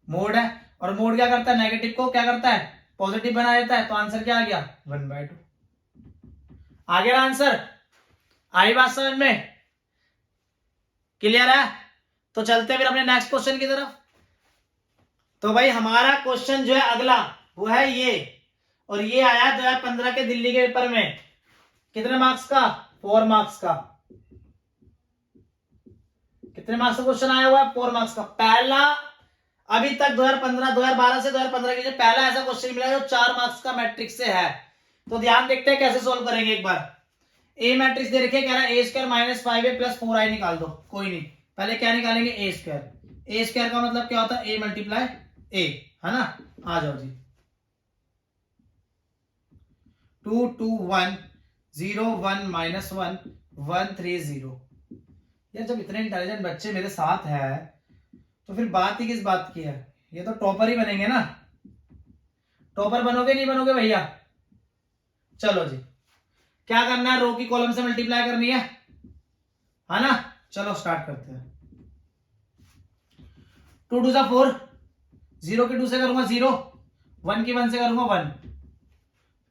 मोड है, और मोड क्या करता है? नेगेटिव को क्या करता है? पॉजिटिव बना देता है। तो आंसर क्या आ गया? 1/2 आ गया आंसर। आई बात समझ में? क्लियर है? तो चलते हैं फिर अपने नेक्स्ट क्वेश्चन की तरफ। तो भाई हमारा क्वेश्चन जो है अगला वो है ये, और ये आया 2015 के दिल्ली के पेपर में। कितने मार्क्स का? 4 मार्क्स का। कितने मार्क्स का क्वेश्चन आया हुआ है? 4 मार्क्स का। पहला अभी तक 2012 से 2015 के लिए पहला ऐसा क्वेश्चन मिला जो 4 मार्क्स का मैट्रिक्स से है। तो ध्यान देखते हैं कैसे सोल्व करेंगे एक बार। ए मैट्रिक्स दे रखे, कह रहा है A square minus 5a plus 4i निकाल दो। कोई नहीं, पहले क्या निकालेंगे? ए स्क्वायर। ए स्क्वायर का मतलब क्या होता है? ए मल्टीप्लाई ए, है ना। आ जाओ जी। 2 2 1 0 1 माइनस 1 1 3 0। यार जब इतने इंटेलिजेंट बच्चे मेरे साथ है तो फिर बात ही किस बात की है? ये तो टॉपर ही बनेंगे ना। टॉपर बनोगे नहीं बनोगे भैया? चलो जी, क्या करना है? रो की कॉलम से मल्टीप्लाई करनी है ना। चलो स्टार्ट करते हैं। 2 2 4, 0 की 2 से करूंगा 0, 1 की 1 से करूंगा 1।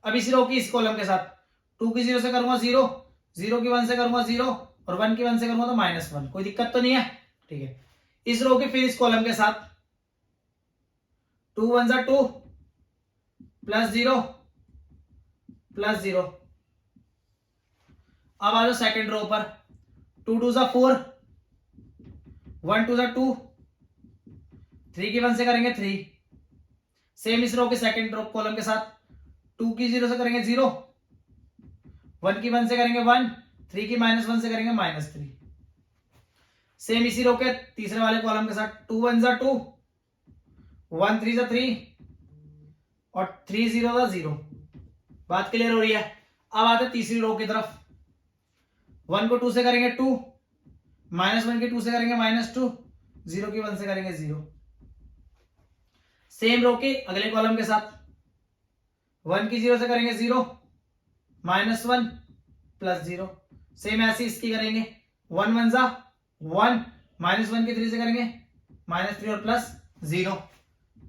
अब इसी रो की इस कॉलम के साथ 2 की 0 से करूंगा 0, 0 की 1 से करूंगा 0 और 1 की 1 से करूंगा तो -1। कोई दिक्कत तो नहीं है? ठीक है। इस रो के फिर इस कॉलम के साथ 2 1 2 प्लस 0 प्लस 0। अब आ जाओ सेकंड रो पर। 2 2 4, 1 2 2, 3 की 1 से करेंगे 3। सेम इस रो के सेकंड रो कॉलम के साथ 2 की 0 से करेंगे 0, 1 की 1 से करेंगे 1, 3 की -1 से करेंगे -3। सेम इसी रो के तीसरे वाले कॉलम के साथ 2 1 2, 1 3 3 और 3 0 0। बात क्लियर हो रही है? अब आते तीसरी रो की तरफ। 1 को 2 से करेंगे 2, -1 की 2 से करेंगे -2, 0 की 1 से करेंगे 0। सेम रो के अगले कॉलम के साथ 1 की 0 से करेंगे 0, -1 प्लस 0। सेम ऐसे इसकी करेंगे 1 1 1, -1 की 3 से करेंगे -3 और प्लस 0।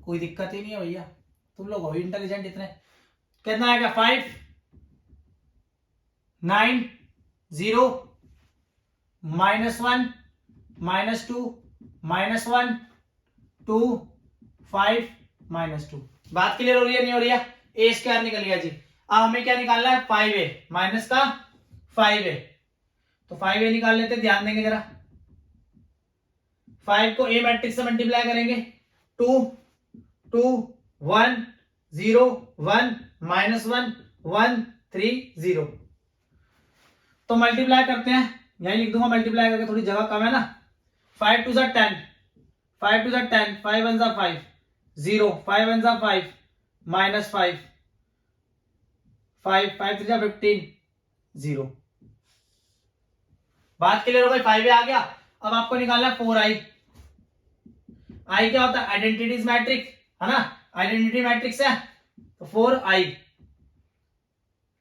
कोई दिक्कत ही नहीं है भैया, तुम लोग हो इंटेलिजेंट इतने। कितना आएगा? 5 9 0 -1 -2 -1 2 5 -2। बात क्लियर हो रही है नहीं हो रही है? ए स्क्वायर निकल गया जी। अब हमें क्या निकालना है? 5a माइनस का 5a। तो 5a निकाल लेते, ध्यान देंगे जरा। 5 को ए मैट्रिक्स से मल्टीप्लाई करेंगे 2 2 1 0 1 -1 1 3 0। तो मल्टीप्लाई करते हैं, यही लिख दूंगा मल्टीप्लाई करके, थोड़ी जगह कम है ना। 5 2 10, 5 2 10, 5 1 5 0, 5 1 5 -5 5 5 3 15 0। बात क्लियर हो गई? 5a आ गया। अब आपको निकालना है 4i। आई क्या होता है? आइडेंटिटीज मैट्रिक्स, है ना। आइडेंटिटी मैट्रिक्स है तो 4i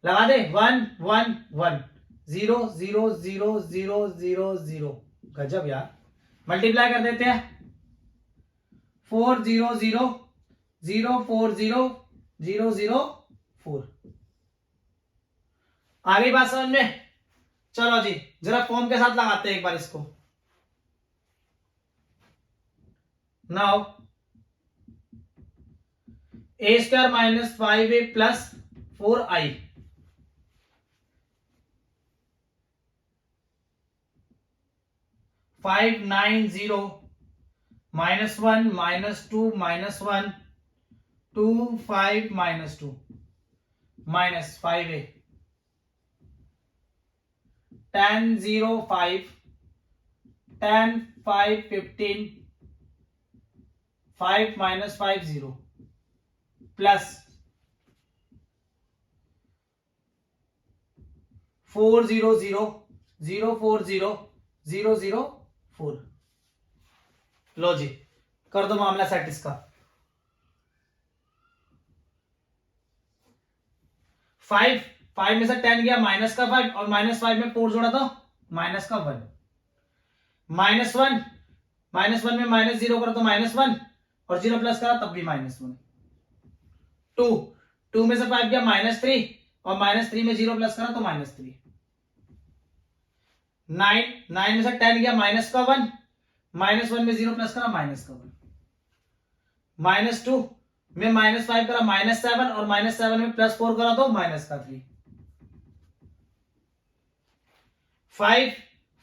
लगा दे। 1 1 1 0 0 0 0 0 0। गजब यार। मल्टीप्लाई कर देते हैं 4 0 0 0 4 0 0 0 4। आ गई बात समझ में? चलो जी जरा फॉर्म के साथ लगाते हैं एक बार इसको। नाउ ए square -5a plus 4i 5 9 0 -1 -2 -1 2 5 -2 -5a 10 0 5 10 5 15 5 -5 0 plus 4 0 0 0 4 0 0 0 4। लो जी कर दो मामला सेट इसका। 5 5 में से 10 गया माइनस का 5 और -5 में 4 जोड़ा तो माइनस का 1। -1 -1 में -0 करो तो -1 और 0 प्लस करा तब भी -1। 2 2 में से 5 गया -3 और -3 में 0 प्लस करा तो -3। 9 9 में से 10 गया माइनस का 1 -1 में 0 प्लस करा माइनस का 1। -2 में -5 करा -7 और -7 में +4 करा तो -3। 5,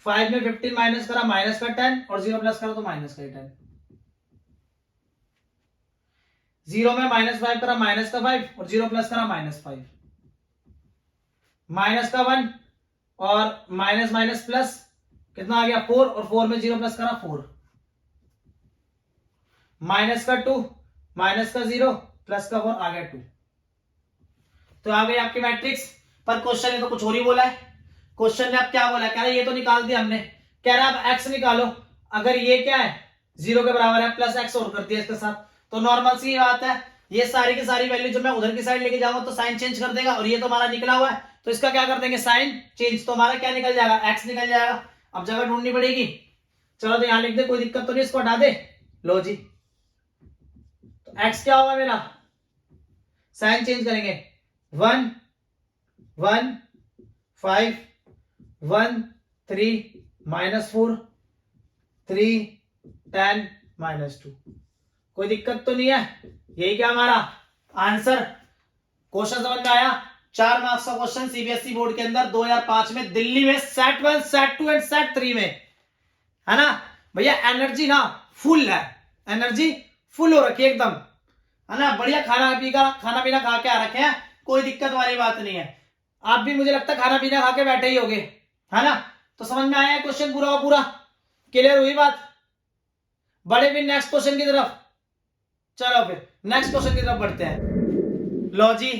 5 में 15 माइनस करा माइनस का 10 और 0 प्लस करा तो माइनस का 10। 0 में -5 करा माइनस का 5 और 0 प्लस करा -5। माइनस का 1 और माइनस माइनस प्लस कितना आ गया 4 और 4 में 0 प्लस करा 4। माइनस का 2 माइनस का 0 प्लस का 4 आ गया 2। तो आ गई आपकी मैट्रिक्स। पर क्वेश्चन ने तो कुछ और ही बोला है। क्वेश्चन ने अब क्या बोला, कह रहा है ये तो निकाल दिया हमने, कह रहा है अब एक्स निकालो। अगर ये क्या है 0 के बराबर है प्लस एक्स और कर दिया इसके साथ, तो नॉर्मल सी बात है ये सारी की सारी वैल्यू जब मैं उधर की साइड लेके जाऊंगा तो साइन चेंज कर देगा, और ये तो हमारा निकला हुआ है तो इसका क्या कर देंगे साइन चेंज, तो हमारा क्या निकल जाएगा एक्स निकल जाएगा। अब जगह ढूंढनी पड़ेगी, चलो तो यहां लिख दे, कोई दिक्कत तो नहीं, इसको हटा दे। लो जी, तो एक्स क्या होगा मेरा, साइन चेंज करेंगे 1 1 5 1 3 -4 3 10 -2। कोई दिक्कत तो नहीं है, यही क्या हमारा आंसर। क्वेश्चन समझ में आया। 4 मार्क्स का क्वेश्चन सीबीएसई बोर्ड के अंदर 2005 में दिल्ली में सेट 1 सेट 2 एंड सेट 3 में, है ना भैया। एनर्जी ना फुल है, एनर्जी फुल हो रखी है एकदम, है ना। बढ़िया खाना पीना खा के आ रखे हैं, कोई दिक्कत वाली बात नहीं है। आप भी मुझे लगता है खाना पीना खा के बैठे ही होगे, है ना। तो समझ में आया क्वेश्चन पूरा का पूरा, क्लियर हुई बात। बढ़े भी नेक्स्ट क्वेश्चन की तरफ, चलो फिर नेक्स्ट क्वेश्चन की तरफ बढ़ते हैं। लो जी,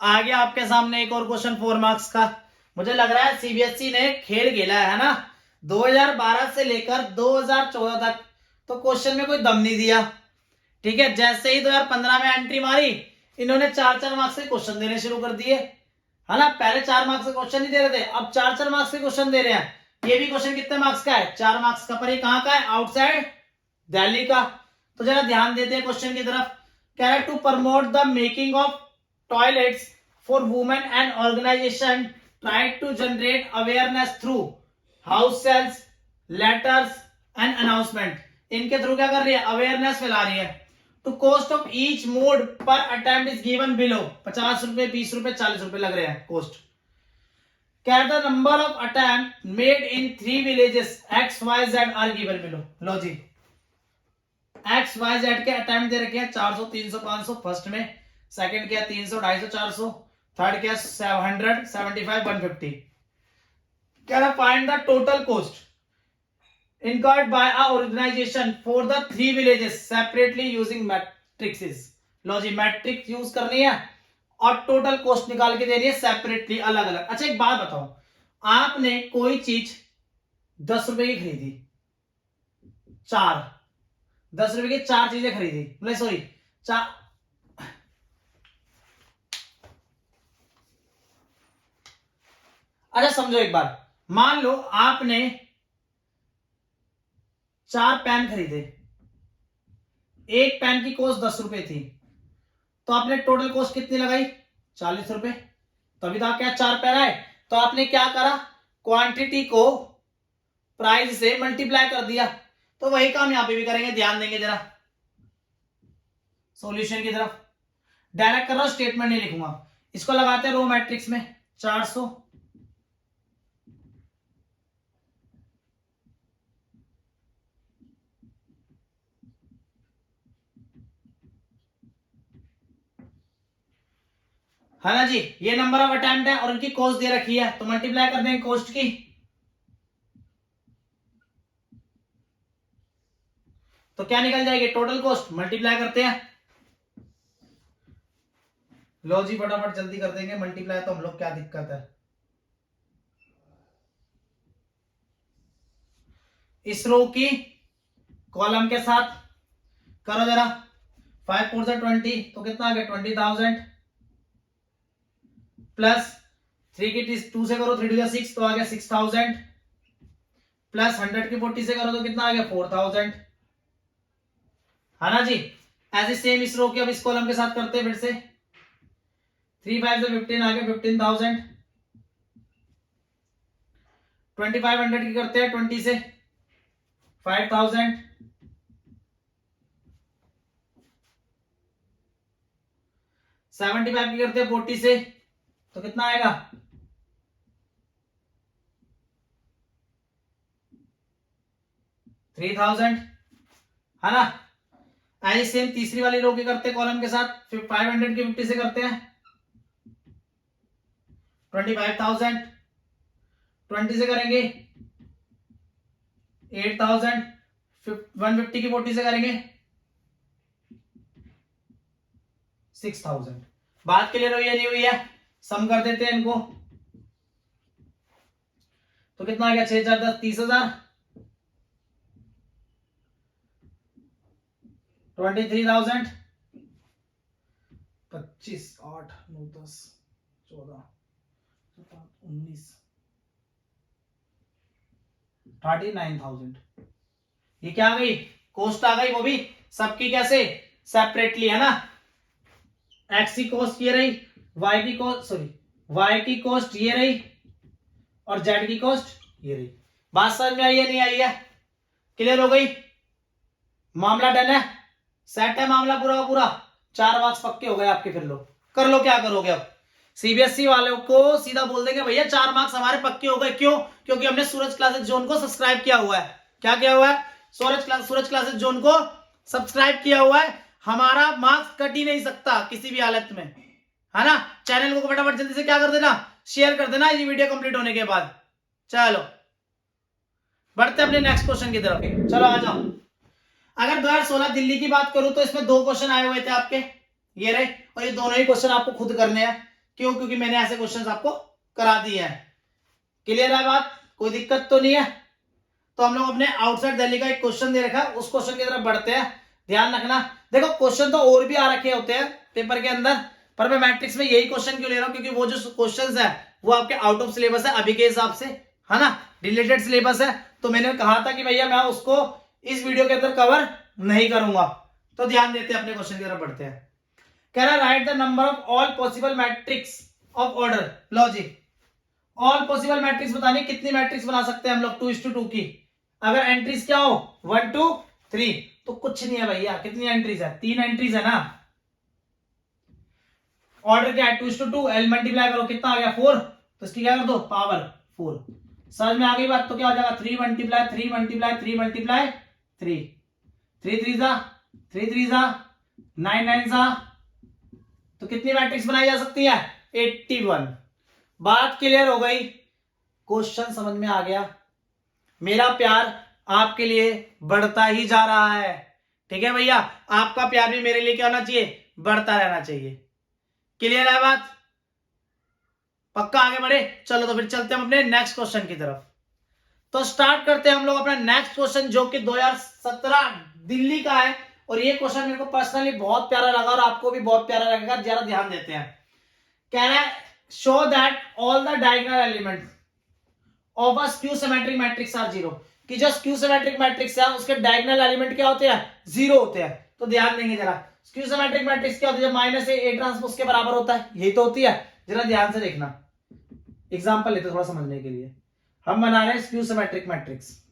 आ गया आपके सामने एक और क्वेश्चन 4 मार्क्स का। मुझे लग रहा है सीबीएसई ने खेल खेला है ना, 2012 से लेकर 2014 तक तो क्वेश्चन में कोई दम नहीं दिया। ठीक है, जैसे ही 2015 में एंट्री मारी इन्होंने 4-4 मार्क्स के क्वेश्चन देने शुरू कर दिए, है ना। पहले 4 मार्क्स के क्वेश्चन नहीं दे रहे थे, अब 4-4 मार्क्स के क्वेश्चन दे रहे हैं। ये भी क्वेश्चन कितने मार्क्स का है, 4 मार्क्स का, पर ये कहां का है, आउटसाइड दिल्ली का। तो जरा ध्यान देते हैं क्वेश्चन की तरफ। कह रहा है to promote the making of toilets for women and organisation try to generate awareness through house sales letters and announcement. इनके थ्रू क्या कर रही है, अवेयरनेस फैला रही है। To cost of each mode per attempt is given below, 50 रुपए 20 रुपए 40 रुपए लग रहे हैं कॉस्ट। क्या the number of attempt made in 3 villages X Y Z are given below. लो जी, एक्स वाई जेड के अटेम्प्ट दे रखे हैं 400 300 500 फर्स्ट में, सेकंड क्या 300 250 400, थर्ड क्या 700 75 150। क्या है find the total cost incurred by a organization for the 3 villages separately using matrices। Low ji, matrix use करनी है और टोटल कॉस्ट निकाल के देनी है सेपरेटली अलग अलग। अच्छा एक बात बताओ, आपने कोई चीज 10 रुपए की खरीदी, 10 रुपए की 4 चीजें खरीदी, मतलब सॉरी 4, अच्छा समझो एक बार, मान लो आपने 4 पेन खरीदे, एक पेन की कॉस्ट 10 रुपए थी, तो आपने टोटल कॉस्ट कितनी लगाई 40 रुपए, तभी तो क्या 4 पेन आए। तो आपने क्या करा, क्वांटिटी को प्राइस से मल्टीप्लाई कर दिया। तो वही काम यहां पे भी करेंगे, ध्यान देंगे जरा सॉल्यूशन की तरफ। डायरेक्ट कर रहा हूं, स्टेटमेंट नहीं लिखूंगा, इसको लगाते हैं रो मैट्रिक्स में 400 है ना जी। ये नंबर ऑफ अटेम्प्ट है और उनकी कॉस्ट दे रखी है, तो मल्टीप्लाई कर देंगे कॉस्ट की। तो क्या निकल जाएगी टोटल कॉस्ट, मल्टीप्लाई करते हैं। लो जी फटाफट जल्दी कर देंगे मल्टीप्लाई, तो हम लोग क्या दिक्कत है। इस रो की कॉलम के साथ करो जरा, 5 4 से 20 तो कितना आ गया 20,000 प्लस 3 की 2 से करो 3 टू 6 तो आ गया 6,000 प्लस 100 की 40 से करो तो कितना आ गया 4,000, है ना जी। ऐसे सेम इस रो की अब इस कॉलम के साथ करते हैं फिर से, 3 5 से 15 आ गया 15,000, 2500 की करते हैं 20 से 5,000, 75 की करते हैं 40 से तो कितना आएगा 3000 है ना। ऐसे सेम तीसरी वाली रो की करते हैं कॉलम के साथ, फिर 500 की 50 से करते हैं 25,000, 20 से करेंगे 8,000, 150 की 40 से करेंगे 6,000। बात क्लियर हुई है नहीं हुई है? सम कर देते हैं इनको, तो कितना आ गया 6,000 10 30,000, 23,000, 25 8 9 10 14 19 39,000। ये क्या आ गई? कॉस्ट आ गई, वो भी सबकी कैसे सेपरेटली, है ना। एक्स की कॉस्ट ये रही, वाई की कॉस्ट सॉरी वाई की कॉस्ट ये रही, और जेड की कॉस्ट ये रही। बात समझ में आई है नहीं आई है? क्लियर हो गई? मामला डन है, सेट है मामला पूरा का पूरा। 4 मार्क्स पक्के हो गए आपके। फिर लो कर लो, क्या करोगे अब? सीबीएसई वालों को सीधा बोल देंगे भैया 4 मार्क्स हमारे पक्के हो गए। क्यों? क्योंकि हमने सूरज क्लासेस जोन को सब्सक्राइब किया हुआ है। क्या किया हुआ है? सूरज क्लासेस जोन को सब्सक्राइब किया हुआ है। हमारा मार्क्स कट ही नहीं सकता किसी भी हालत में, है ना। चैनल को फटाफट जल्दी से क्या कर देना, शेयर कर देना ये वीडियो कंप्लीट होने के बाद। चलो बढ़ते अपने नेक्स्ट क्वेश्चन की तरफ। चलो आ जाओ। अगर 2016 दिल्ली की बात करूं तो इसमें 2 क्वेश्चन आए हुए थे आपके, ये रहे, और ये दोनों ही क्वेश्चन आपको खुद करने हैं। क्यों? क्योंकि मैंने ऐसे क्वेश्चन आपको करा दिए हैं। क्लियर है बात? कोई दिक्कत तो नहीं है? तो हम लोग अपने आउटसाइड दिल्ली का एक क्वेश्चन दे रखा है, उस क्वेश्चन की तरफ बढ़ते हैं। ध्यान रखना, देखो क्वेश्चन तो और भी आ रखे होते हैं पेपर के अंदर, पर मैं मैट्रिक्स में यही क्वेश्चन क्यों ले रहा हूं, क्योंकि वो जो क्वेश्चन है वो आपके आउट ऑफ सिलेबस है अभी के हिसाब से, है ना, रिलेटेड सिलेबस है। तो मैंने कहा था कि भैया मैं उसको इस वीडियो के अंदर कवर नहीं करूंगा। तो ध्यान देते हैं, अपने क्वेश्चन की तरफ बढ़ते हैं। कह रहा right the number of all possible matrix of order. Logic all possible matrix बतानी, कितनी मैट्रिक्स बना सकते हैं हम लोग 2:2 की। अगर एंट्रीज क्या हो 1 2 3, तो कुछ नहीं है भैया। कितनी एंट्रीज है? 3 एंट्रीज है ना। ऑर्डर क्या है 2:2, एल मल्टीप्लाई करो कितना आ गया 4, तो इसकी क्या कर दो पावर 4। समझ में आ गई बात? तो क्या हो जाएगा 3 मल्टीप्लाई 3 मल्टीप्लाई 3 मल्टीप्लाई 3, 3 3 जा 3 3 जा 9 9 जा, तो कितनी मैट्रिक्स बनाई जा सकती है 81। बात क्लियर हो गई? क्वेश्चन समझ में आ गया? मेरा प्यार आपके लिए बढ़ता ही जा रहा है, ठीक है भैया। आपका प्यार भी मेरे लिए क्या होना चाहिए? बढ़ता रहना चाहिए। क्लियर है बात? पक्का आगे बढ़े? चलो तो फिर चलते हैं अपने नेक्स्ट क्वेश्चन की तरफ। तो स्टार्ट करते हैं हम लोग अपना नेक्स्ट क्वेश्चन, जो कि 2017 दिल्ली का है। और ये क्वेश्चन मेरे को पर्सनली बहुत प्यारा लगा और आपको भी बहुत प्यारा लगेगा, जरा ध्यान देते हैं। कह रहा है show that all the diagonal elements of a skew symmetric matrix are zero. कि जो स्क्यू सिमेट्रिक मैट्रिक्स है उसके डायगोनल एलिमेंट क्या होते हैं? जीरो होते हैं। तो ध्यान देंगे जरा, स्क्यू सिमेट्रिक मैट्रिक्स क्या होती है? जब माइनस ए ट्रांसपोज के बराबर होता है, यही तो होती है। जरा ध्यान से देखना, एग्जांपल लेते थोड़ा समझने के लिए। हम बना रहे हैं skew symmetric matrix.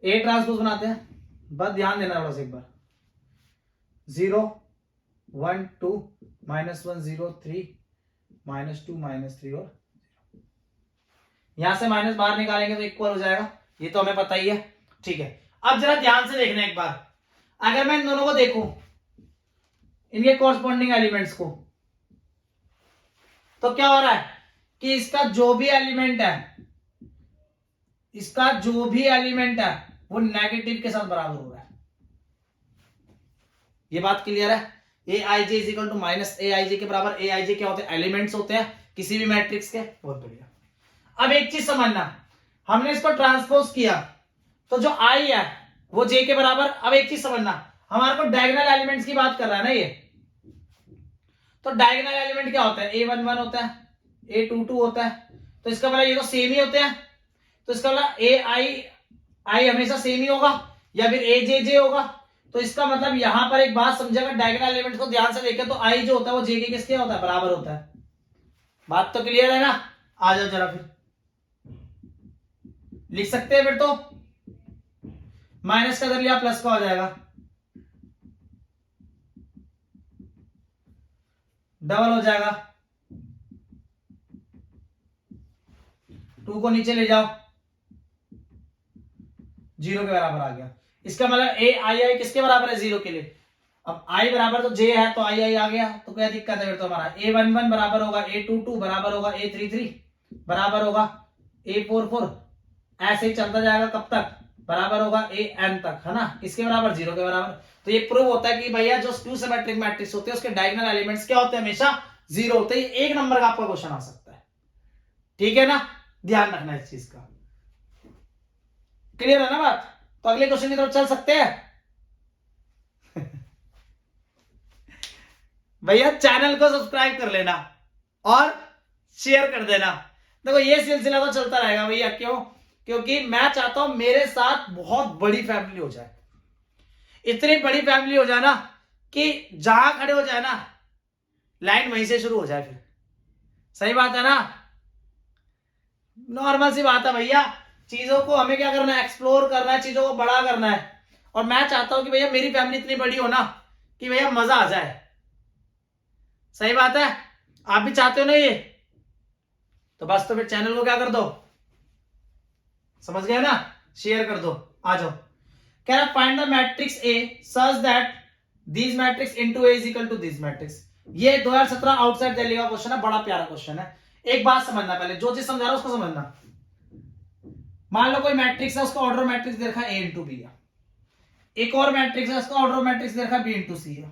A transpose बनाते हैं, बस ध्यान देना थोड़ा सा एक बार। 0 1 2 -1 0 3 -2 -3 और यहां से माइनस बाहर निकालेंगे तो इक्वल हो जाएगा, ये तो हमें पता ही है। ठीक है, अब जरा ध्यान से देखना एक बार। अगर मैं इन दोनों को देखूं, इनके कॉरस्पॉन्डिंग एलिमेंट्स को, तो क्या हो रहा है कि इसका जो भी एलिमेंट है, इसका जो भी एलिमेंट है वो नेगेटिव के साथ बराबर हो रहा है। ये बात क्लियर है? ए आई जे इज इक्वल टू माइनस ए आई जे के बराबर। ए आई जे क्या होते हैं? एलिमेंट्स होते हैं किसी भी मैट्रिक्स के। बहुत बढ़िया। अब एक चीज समझना, हमने इसको ट्रांसपोज किया तो जो आई है वो जे के बराबर। अब एक चीज समझना, हमारे को डायगोनल एलिमेंट्स की बात कर रहा है ना ये, तो डायगोनल एलिमेंट क्या होता है? A11 होता है, A22 होता है, तो इसका मतलब ये तो सेम ही होते हैं। तो इसका मतलब ए आई हमेशा सेम ही होगा, या फिर ए जे जे होगा। तो इसका मतलब यहां पर एक बात समझेगा, डायगोनल एलिमेंट को ध्यान से देखें तो आई जो होता है वो जे के किसके होता है? बराबर होता है। बात तो क्लियर है ना? आ जाओ जरा, फिर लिख सकते हैं। फिर तो माइनस का कर लिया, प्लस का हो जाएगा। डबल हो जाएगा, 2 को नीचे ले जाओ, 0 के बराबर आ गया। इसका मतलब ए आई आई किसके बराबर है? 0 के लिए। अब आई बराबर तो जे है, तो आई आई आ गया, तो क्या दिक्कत है फिर? तो हमारा A11 बराबर होगा A22 बराबर होगा A33 बराबर होगा A44, ऐसे ही चलता जाएगा कब तक? बराबर होगा AN तक, है ना? किसके बराबर? 0 के बराबर। तो ये प्रूव होता है कि भैया जो स्क्यू सिमेट्रिक मैट्रिक्स होते हैं उसके डायगोनल एलिमेंट्स क्या होते हैं? हमेशा 0 होते हैं। एक नंबर का आपका क्वेश्चन आ सकता है, ठीक है ना? ध्यान रखना इस चीज का। क्लियर है ना बात? तो अगले क्वेश्चन की तरफ चल सकते हैं। भैया चैनल को सब्सक्राइब कर लेना और शेयर कर देना। देखो ये सिलसिला तो चलता रहेगा भैया। क्यों? क्योंकि मैं चाहता हूं मेरे साथ बहुत बड़ी फैमिली हो जाए, इतनी बड़ी फैमिली हो जाए ना कि जहां खड़े हो जाए ना, लाइन वहीं से शुरू हो जाए फिर। सही बात है ना? नॉर्मल सी बात है भैया। चीजों को हमें क्या करना है? एक्सप्लोर करना है, चीजों को बड़ा करना है। और मैं चाहता हूं कि भैया मेरी फैमिली इतनी बड़ी हो ना कि भैया मजा आ जाए। सही बात है? आप भी चाहते हो ना ये? तो बस तो फिर चैनल को क्या कर दो, समझ गए ना? शेयर कर दो। आ जाओ। कह रहा find the matrix A such that this matrix into A is equal to this matrix. ये 2017 आउटसाइड दिल्ली का क्वेश्चन है, बड़ा प्यारा क्वेश्चन है। एक बात समझना, पहले जो चीज समझा रहा हूं उसको समझना। मान लो कोई मैट्रिक्स है, उसका ऑर्डर मैट्रिक्स दे रखा है ए इंटू बी है। एक और मैट्रिक्स है, उसका ऑर्डर मैट्रिक्स दे रखा है बी इंटू सी है।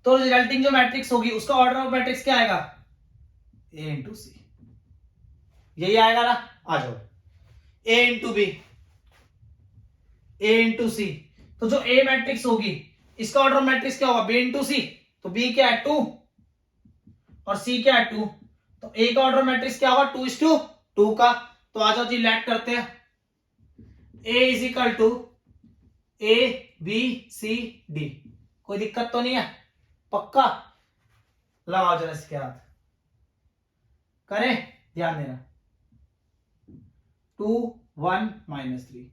तो रिजल्टिंग जो मैट्रिक्स होगी उसका ऑर्डर ऑफ मैट्रिक्स क्या आएगा? ए इंटू सी। यही आएगा ना? आ जाओ। ए इंटू बी, ए इंटू सी। तो जो ए मैट्रिक्स होगी इसका ऑर्डर मैट्रिक्स क्या होगा? बी इंटू सी। तो बी क्या है? 2 और सी क्या है? 2। तो ए का ऑर्डर मैट्रिक्स क्या होगा? 2:2 का। तो आ जाओ जी, लैट करते हैं। A is equal to A B C D. कोई दिक्कत तो नहीं है? पक्का? लगाओ जरा इसके हाथ, करें, ध्यान देना। 2 1 -3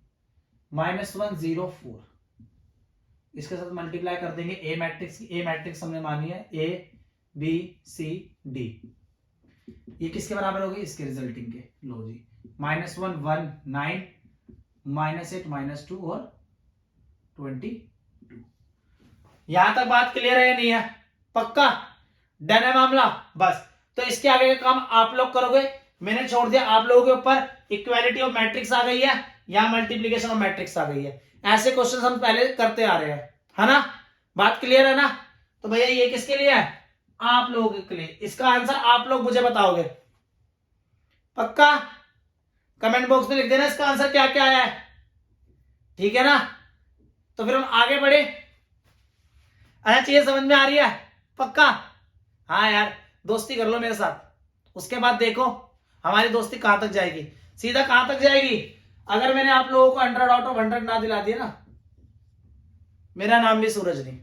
-1 0 4। इसके साथ मल्टीप्लाई कर देंगे ए मैट्रिक्स। ए मैट्रिक्स हमने मानी है ए बी सी डी। ये किसके बराबर होगी? इसके रिजल्टिंग के। लो जी, -1 1 9 -8 -2 और 22। यहां तक बात क्लियर है या नहीं है? पक्का? डन है मामला? बस तो इसके आगे का काम आप लोग करोगे, मैंने छोड़ दिया आप लोगों के ऊपर। इक्वालिटी ऑफ मैट्रिक्स आ गई है, यहां मल्टीप्लीकेशन ऑफ मैट्रिक्स आ गई है। ऐसे क्वेश्चन हम पहले करते आ रहे हैं, है ना? बात क्लियर है ना? तो भैया ये किसके लिए है? आप लोगों के लिए। इसका आंसर आप लोग मुझे बताओगे, पक्का? कमेंट बॉक्स में लिख देना इसका आंसर क्या क्या आया है, ठीक है ना? तो फिर हम आगे बढ़े। अच्छा, चीजें समझ में आ रही है? पक्का? हाँ यार, दोस्ती कर लो मेरे साथ, उसके बाद देखो हमारी दोस्ती कहां तक जाएगी। सीधा कहां तक जाएगी? अगर मैंने आप लोगों को 100 आउट ऑफ 100 ना दिला दिया ना, मेरा नाम भी सूरज नहीं।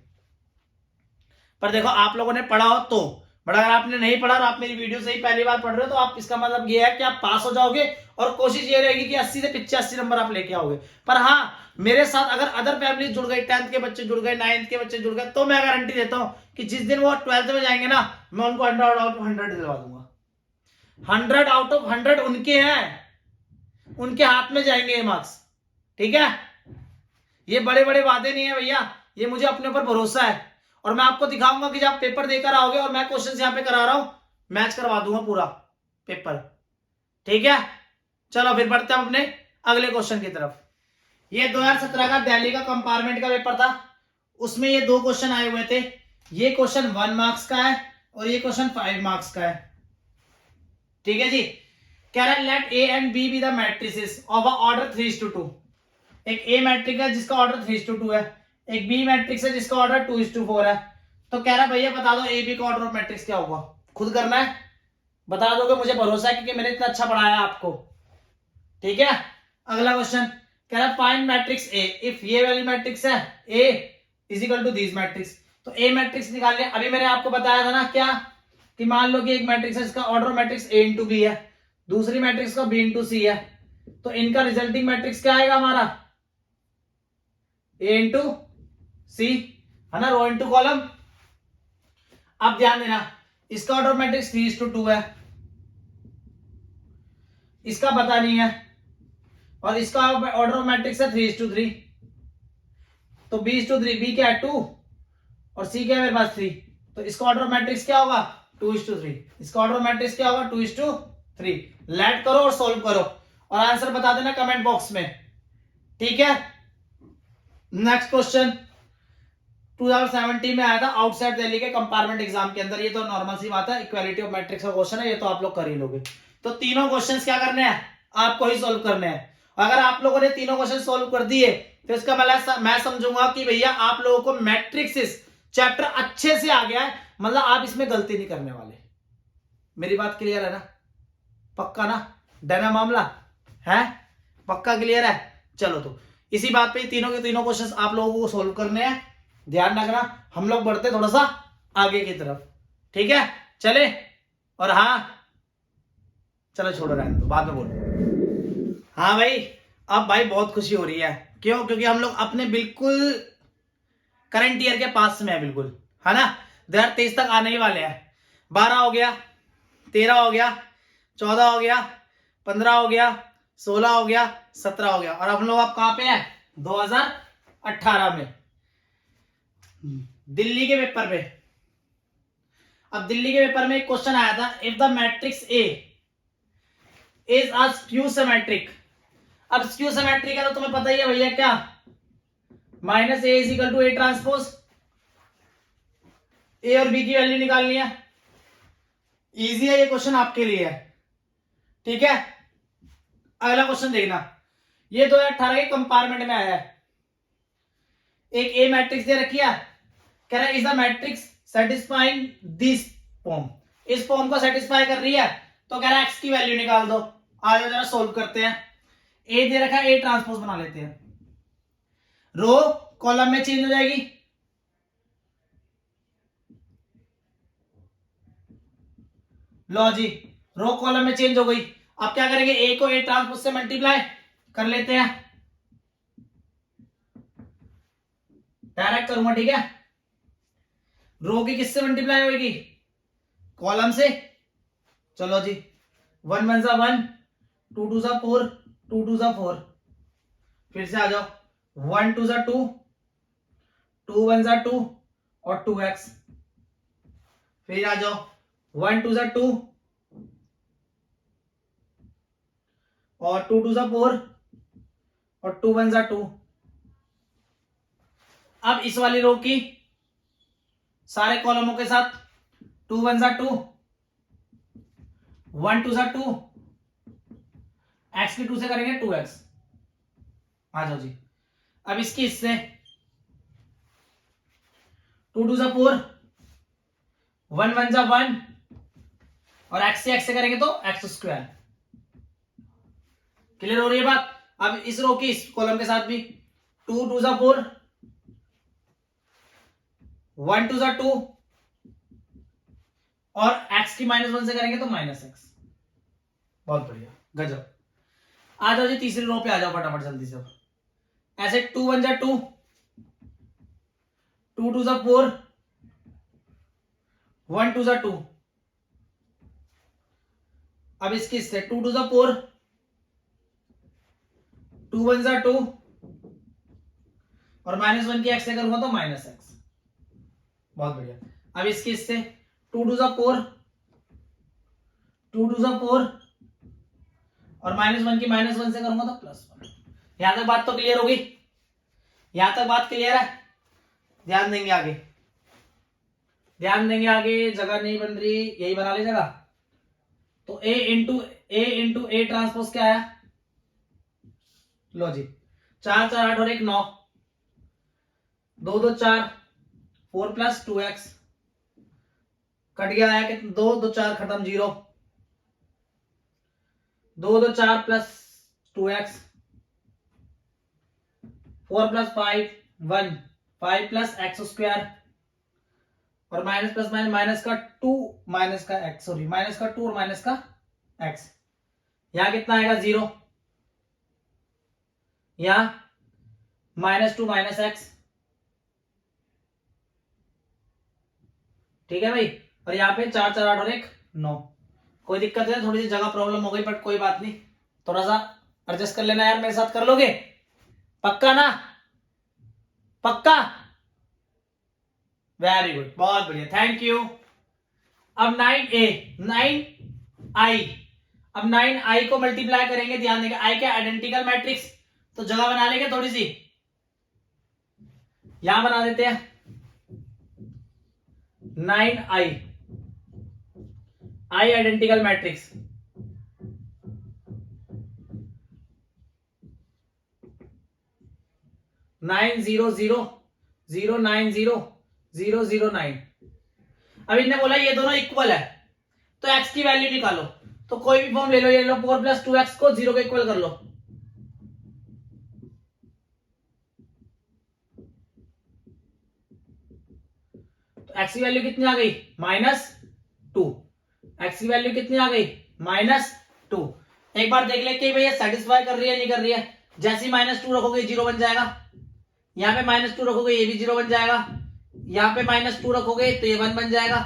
पर देखो आप लोगों ने पढ़ा हो तो, बट अगर आपने नहीं पढ़ा और आप मेरी वीडियो से ही पहली बार पढ़ रहे हो तो आप, इसका मतलब ये है कि आप पास हो जाओगे और कोशिश ये रहेगी कि 80 से 85 नंबर आप लेके आओगे। पर हाँ, मेरे साथ अगर अदर फैमिली जुड़ गई, 10th के बच्चे जुड़ गए, 9th के बच्चे जुड़ गए, तो मैं गारंटी देता हूं कि जिस दिन वो 12th में जाएंगे ना, मैं उनको 100 आउट ऑफ 100 दिलवा दूंगा। 100 आउट ऑफ 100 उनके हैं, उनके हाथ में जाएंगे ये मार्क्स, ठीक है? ये बड़े बड़े वादे नहीं है भैया, ये मुझे अपने ऊपर भरोसा है। और मैं आपको दिखाऊंगा कि जब आप पेपर देकर आओगे, और मैं क्वेश्चन यहां पे करा रहा हूं, मैच करवा दूंगा पूरा पेपर, ठीक है? चलो फिर बढ़ते हैं अपने अगले क्वेश्चन की तरफ। ये 2017 का दिल्ली का कंपार्टमेंट का पेपर था, उसमें ये 2 क्वेश्चन आए हुए थे। ये क्वेश्चन 1 मार्क्स का है और ये क्वेश्चन 5 मार्क्स का है, ठीक है जी? कह रहा है let A and B be the matrices of order 3:2। एक ए मैट्रिक्स है जिसका ऑर्डर 3:2 है, एक बी मैट्रिक्स है जिसका ऑर्डर 2:4 है। तो कह रहा भैया बता दो ए बी का ऑर्डर ऑफ मैट्रिक्स क्या होगा? खुद करना है, बता दोगे, मुझे भरोसा है क्योंकि मैंने इतना अच्छा पढ़ाया आपको, ठीक है? अगला क्वेश्चन कह रहा है फाइंड मैट्रिक्स ए इफ ये वाली मैट्रिक्स है A is equal to this matrix. तो ए मैट्रिक्स निकाल लिया। अभी मैंने आपको बताया था ना क्या, कि मान लो कि एक मैट्रिक्स है जिसका order matrix A into B है, दूसरी मैट्रिक्स का बी इंटू सी है। तो इनका रिजल्टिंग मैट्रिक्स क्या आएगा हमारा? ए इंटू सी, है ना? Rho into column. अब ध्यान देना, इसका ऑर्डर ऑफ मैट्रिक्स 3:2 है, इसका पता नहीं है, और इसका ऑर्डर ऑफ मैट्रिक्स है 3:3। तो B:3, B क्या है 2 और C क्या है मेरे पास 3, तो इसका ऑर्डर ऑफ मैट्रिक्स क्या होगा 2:3। इसका ऑर्डर ऑफ मैट्रिक्स क्या होगा 2:3। लेट करो और सोल्व करो और आंसर बता देना कमेंट बॉक्स में, ठीक है। नेक्स्ट क्वेश्चन 2017 में आया था आउटसाइड दिल्ली के कंपार्टमेंट एग्जाम के अंदर। ये तो नॉर्मल सी बात है, इक्वालिटी ऑफ मैट्रिक्स का क्वेश्चन है, ये तो आप लोग कर ही लोगे। तो तीनों क्वेश्चंस क्या करने हैं, आपको ही सोल्व करने हैं। अगर आप लोगों ने तीनों क्वेश्चन सोल्व कर दिए तो इसका मैं समझूंगा कि भैया आप लोगों को मैट्रिक्स चैप्टर अच्छे से आ गया है, मतलब आप इसमें गलती नहीं करने वाले। मेरी बात क्लियर है ना, पक्का ना, डना मामला है, पक्का क्लियर है। चलो तो इसी बात पे तीनों के तीनों क्वेश्चंस आप लोगों को सोल्व करने हैं, ध्यान रखना। हम लोग बढ़ते थोड़ा सा आगे की तरफ, ठीक है, चले। और हाँ चलो छोड़ो रहने दो, बाद में बोलो। हाँ भाई, अब भाई बहुत खुशी हो रही है, क्यों, क्योंकि हम लोग अपने बिल्कुल करंट ईयर के पास में है, बिल्कुल, है ना। 2023 तक आने ही वाले हैं। 12 हो गया, 13 हो गया, 14 हो गया, 15 हो गया, 16 हो गया, 17 हो गया, और हम लोग अब कहां पे हैं 2018 में, दिल्ली के पेपर पे। अब दिल्ली के पेपर में एक क्वेश्चन आया था, if the matrix A is a skew symmetric. अब स्क्यू सिमेट्रिक है तो तुम्हें पता ही है भैया क्या, minus A is equal to A transpose. A और बी की वैल्यू निकालनी है, इजी है ये क्वेश्चन आपके लिए, ठीक है। अगला क्वेश्चन देखना, ये 2018 के कंपार्टमेंट में आया है। एक ए मैट्रिक्स दे रखी है, कह रहा है is the matrix satisfying this form, इस फॉर्म को सेटिस्फाई कर रही है, तो कह रहा है एक्स की वैल्यू निकाल दो। आ जाओ जरा सोल्व करते हैं। ए दे रखा है, ए ट्रांसपोज बना लेते हैं, रो कॉलम में चेंज हो जाएगी, लो जी, रो कॉलम में चेंज हो गई। अब क्या करेंगे, ए को ए ट्रांसपोज से मल्टीप्लाई कर लेते हैं, डायरेक्ट करूंगा, ठीक है। रो की किससे मल्टीप्लाई होगी, कॉलम से। चलो जी, 1 1 जा 1, 2 2 जा 4, 2 2 जा 4, फिर से आ जाओ, 1 2 जा 2, 2 1 जा 2 और 2x, फिर आ जाओ 1 2 जा 2 और 2 2 जा 4 और 2 1 जा 2। अब इस वाली रो की सारे कॉलमों के साथ 2 1 जा 2, 1 2 जा 2, x की 2 से करेंगे 2x। आ जाओ जी, अब इसकी इससे 2 2 जा 4, 1 1 जा 1 और x से करेंगे तो x स्क्वायर। क्लियर हो रही है बात। अब इस रो की इस कॉलम के साथ भी 2 2 जा 4, 1 2 जा 2 और x की -1 से करेंगे तो -x। बहुत बढ़िया, गजब। आ जाओ जी तीसरी रो पे आ जाओ फटाफट जल्दी से। ऐसे 2 1 जा 2, 2 2 जा 4, 1 2 जा 2। अब इसकी इससे 2 2 जा 4, 2 1 जा 2 और -1 की x से करूंगा तो -x। बहुत बढ़िया। अब इसकी इससे 2 2 जा 4, 2 2 जा 4 और -1 की -1 से करूंगा तो +1। यहां तक बात तो क्लियर होगी, यहां तक बात क्लियर है। ध्यान देंगे आगे, ध्यान देंगे आगे, जगह नहीं बन रही, यही बना ले जगह। तो a इंटू ए ट्रांसपोज क्या है, लो जी, 4 4 8 और 1 9, 2 2 4, 4 + 2x कट गया है कि 2 2 4 खत्म 0, 2 2 4 + 2x, 4 + 5 1, 5 + x स्क्वायर और माइनस प्लस माइनस का 2 माइनस का x, सॉरी माइनस का 2 और माइनस का x। यहां कितना आएगा 0, यहां -2 - x, ठीक है भाई। और यहाँ पे 4 4 8 और 1 9। कोई दिक्कत है, थोड़ी सी जगह प्रॉब्लम हो गई बट कोई बात नहीं, थोड़ा सा एडजस्ट कर लेना यार, मेरे साथ कर लोगे? पक्का ना? पक्का? वेरी गुड, बहुत बढ़िया, थैंक यू। अब 9a 9i, अब 9i को मल्टीप्लाई करेंगे, ध्यान देंगे, i क्या आइडेंटिकल मैट्रिक्स, तो जगह बना लेंगे थोड़ी सी, यहां बना देते हैं 9i, i आइडेंटिकल मैट्रिक्स, 9 0 0 0 9 0 0 0 9। अब इन्हें बोला ये दोनों इक्वल है, तो x की वैल्यू निकालो, तो कोई भी फॉर्म ले लो, ये लो 4 + 2x को 0 के इक्वल कर लो, तो x की वैल्यू कितनी आ गई? -2। x की वैल्यू कितनी आ गई? -2। एक बार देख ले कि भैया सेटिस्फाई कर रही है नहीं कर रही है। जैसे -2 रखोगे 0 बन जाएगा, यहाँ पे -2 रखोगे ये भी 0 बन जाएगा, यहाँ पे -2 रखोगे तो ये 1 बन जाएगा,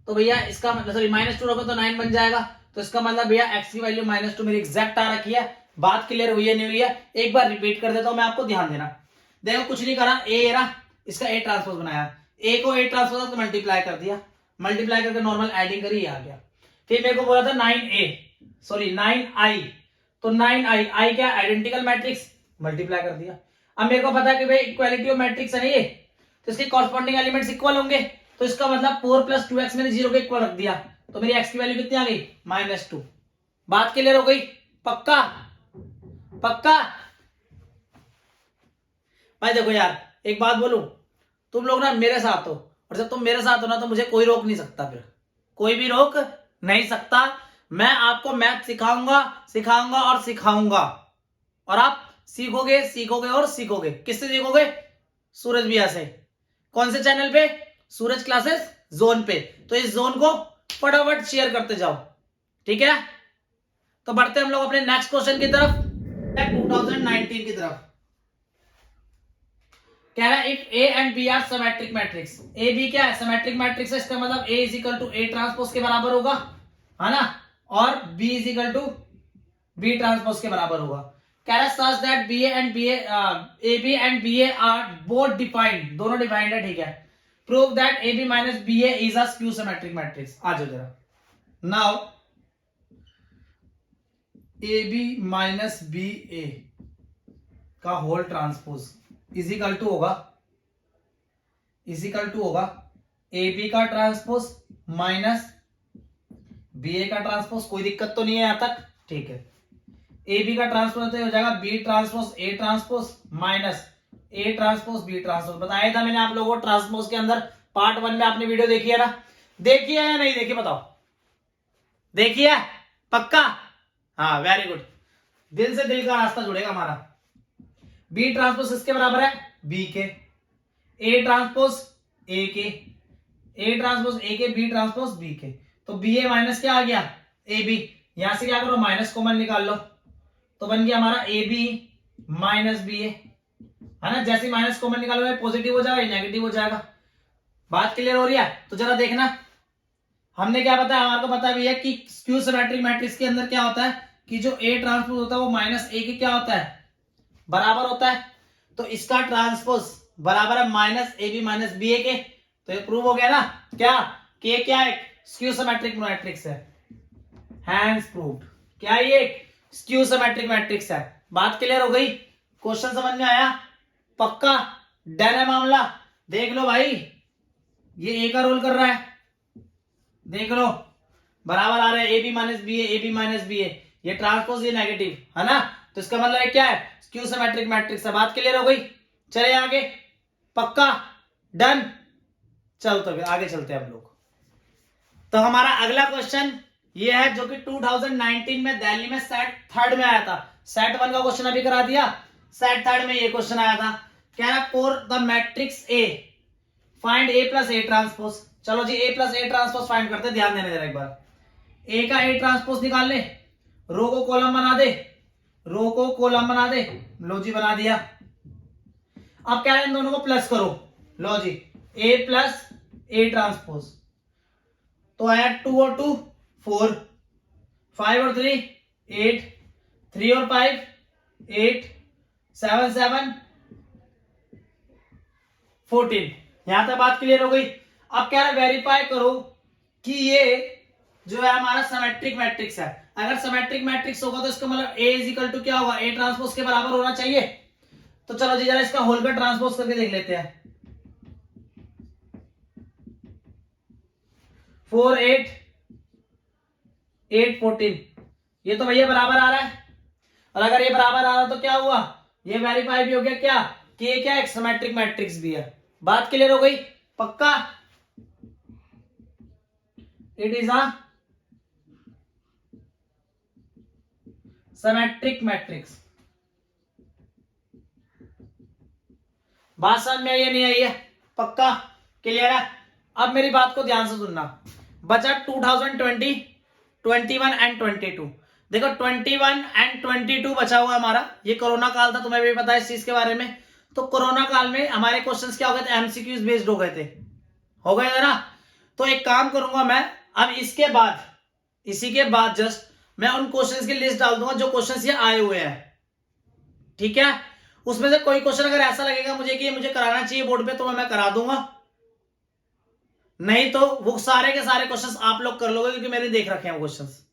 तो भैया इसका मतलब, सॉरी -2 रखोगे तो 9 बन जाएगा, तो इसका मतलब भैया x की वैल्यू -2 मेरी एग्जैक्ट आ रखी है। बात क्लियर हुई है नहीं हुई है? एक बार रिपीट कर देता हूं मैं आपको, ध्यान देना। देखो कुछ नहीं करा, ए रहा, इसका ए ट्रांसपोज बनाया, ए को ए ट्रांसपोज तो मल्टीप्लाई कर दिया, मल्टीप्लाई करके नॉर्मल एडिंग करी, आ गया। फिर मेरे को बोला था 9i, तो 9i, आई क्या आइडेंटिकल मैट्रिक्स, मल्टीप्लाई कर दिया। अब मेरे को पता है कि भाई इक्वालिटी ऑफ मैट्रिक्स है ना ये, तो इसके कॉरस्पॉन्डिंग एलिमेंट्स इक्वल होंगे, तो इसका मतलब 4 + 2x मैंने 0 के इक्वल रख दिया, तो मेरी x की वैल्यू कितनी आ गई? -2। बात क्लियर हो गई? पक्का? पक्का भाई? देखो यार एक बात बोलूं, तुम लोग ना मेरे साथ हो, और जब तुम मेरे साथ हो ना तो मुझे कोई रोक नहीं सकता, फिर कोई भी रोक नहीं सकता। मैं आपको मैथ सिखाऊंगा, सिखाऊंगा और सिखाऊंगा, और आप सीखोगे, सीखोगे और सीखोगे। किससे सीखोगे? सूरज भैया से। कौन से चैनल पे? सूरज क्लासेस जोन पे। तो इस जोन को फटाफट शेयर करते जाओ, ठीक है? तो बढ़ते हम लोग अपने नेक्स्ट क्वेश्चन की तरफ, 2019 की तरफ। कह रहा है if A and B are symmetric matrix, A B क्या है? सिमेट्रिक मैट्रिक्स है, इसका मतलब ए = ए ट्रांसपोज के बराबर होगा, है ना, और बी = बी ट्रांसपोज के बराबर होगा। कह रहा है such that B and B A B and B A are both defined, दोनों डिफाइंड है, ठीक है। Prove that A B - B A is a skew symmetric matrix. आ जाओ जरा। Now A B - B A का होल ट्रांसपोज इजिकल टू होगा A B का ट्रांसपोज माइनस बी ए का ट्रांसपोज। कोई दिक्कत तो नहीं है यहां तक? ठीक है। ए बी का ट्रांसपोज तो हो जाएगा B transpose A transpose minus A transpose B transpose. बताया था मैंने आप लोगों को ट्रांसपोज के अंदर, पार्ट 1 में आपने वीडियो देखी है ना? देखी है या नहीं देखी बताओ? देखी है? पक्का? हाँ वेरी गुड, दिल से दिल का रास्ता जुड़ेगा हमारा। बी ट्रांसपोज किसके बराबर है? बी के। ए ट्रांसपोज ए के, ए ट्रांसपोज ए के, बी ट्रांसपोज बी के। तो बी ए माइनस क्या आ गया? A B. यहां से क्या करो? माइनस कॉमन निकाल लो, तो बन गया हमारा ए बी माइनस बी ए, है ना। जैसे माइनस कॉमन निकालोगे पॉजिटिव हो जाएगा, नेगेटिव हो जाएगा। बात क्लियर हो रही है? तो जरा देखना, हमने क्या बताया, हमारे को पता भी है कि स्क्यू सिमेट्रिक मैट्रिक्स के अंदर क्या होता है कि जो ए ट्रांसपोज होता है वो माइनस ए के क्या होता है? बराबर होता है। तो इसका ट्रांसपोज बराबर है -ab - ba के, तो ये प्रूव हो गया ना क्या कि ये क्या है? स्क्यू सिमेट्रिक मैट्रिक्स है। Hence proved. क्या ये स्क्यू सिमेट्रिक मैट्रिक्स है? बात क्लियर हो गई? क्वेश्चन समझ में आया? पक्का? डन है मामला? देख लो भाई, ये ए का रोल कर रहा है, देख लो बराबर आ रहा है, ए बी - बी ए, ये ट्रांसपोज, ये नेगेटिव, है ना। तो इसका मतलब क्या है? स्क्यू सिमेट्रिक मैट्रिक्स है। बात क्लियर हो गई? चले आगे। पक्का? डन? चल तो आगे चलते हैं हम लोग। तो हमारा अगला क्वेश्चन ये है जो कि 2019 में दिल्ली में सेट 3 में आया था। सेट 1 का क्वेश्चन अभी करा दिया, सेट 3 में ये क्वेश्चन आया था। कह रहा for the matrix A find A + A transpose. चलो जी, ए + ए ट्रांसपोज फाइंड करते हैं, ध्यान देने जरा एक बार। ए का ए ट्रांसपोज निकाल ले, रो को कॉलम बना दे, रो को कॉलम बना दे, लो जी बना दिया। अब क्या है, इन दोनों को प्लस करो, लो जी ए + ए ट्रांसपोज। तो आया 2 और 2 4, 5 और 3 8, 3 और 5 8, 7 7 14। यहां तक बात क्लियर हो गई। अब क्या है, वेरीफाई करो कि ये जो है हमारा सिमेट्रिक मैट्रिक्स है। अगर सिमेट्रिक मैट्रिक्स होगा तो इसका मतलब A इज इक्वल टू क्या होगा, A ट्रांसपोज के बराबर होना चाहिए। तो चलो जी जरा इसका होल का ट्रांसपोज करके देख लेते हैं। 4 8 8 14, ये तो भैया बराबर आ रहा है। और अगर ये बराबर आ रहा है तो क्या हुआ, ये वेरीफाई भी हो गया क्या कि ये क्या एक सिमेट्रिक मैट्रिक्स भी है। बात क्लियर हो गई, पक्का। It is a symmetric matrix. बात समझ में आई है नहीं आई है, पक्का क्लियर है। अब मेरी बात को ध्यान से सुनना। बचा 2020, 21 एंड 22। देखो 21 एंड 22 बचा हुआ हमारा। ये कोरोना काल था, तुम्हें भी पता है इस चीज के बारे में। तो कोरोना काल में हमारे क्वेश्चंस क्या हो गए थे, एमसीक्यूज बेस्ड हो गए थे ना। तो एक काम करूंगा मैं, अब इसके बाद इसी के बाद जस्ट मैं उन क्वेश्चंस की लिस्ट डाल दूंगा जो क्वेश्चंस ये आए हुए हैं, ठीक है। उसमें से कोई क्वेश्चन अगर ऐसा लगेगा मुझे कि ये मुझे कराना चाहिए बोर्ड पे तो मैं करा दूंगा, नहीं तो वो सारे के सारे क्वेश्चंस आप लोग कर लोगे क्योंकि मैंने देख रखे हैं वो क्वेश्चंस।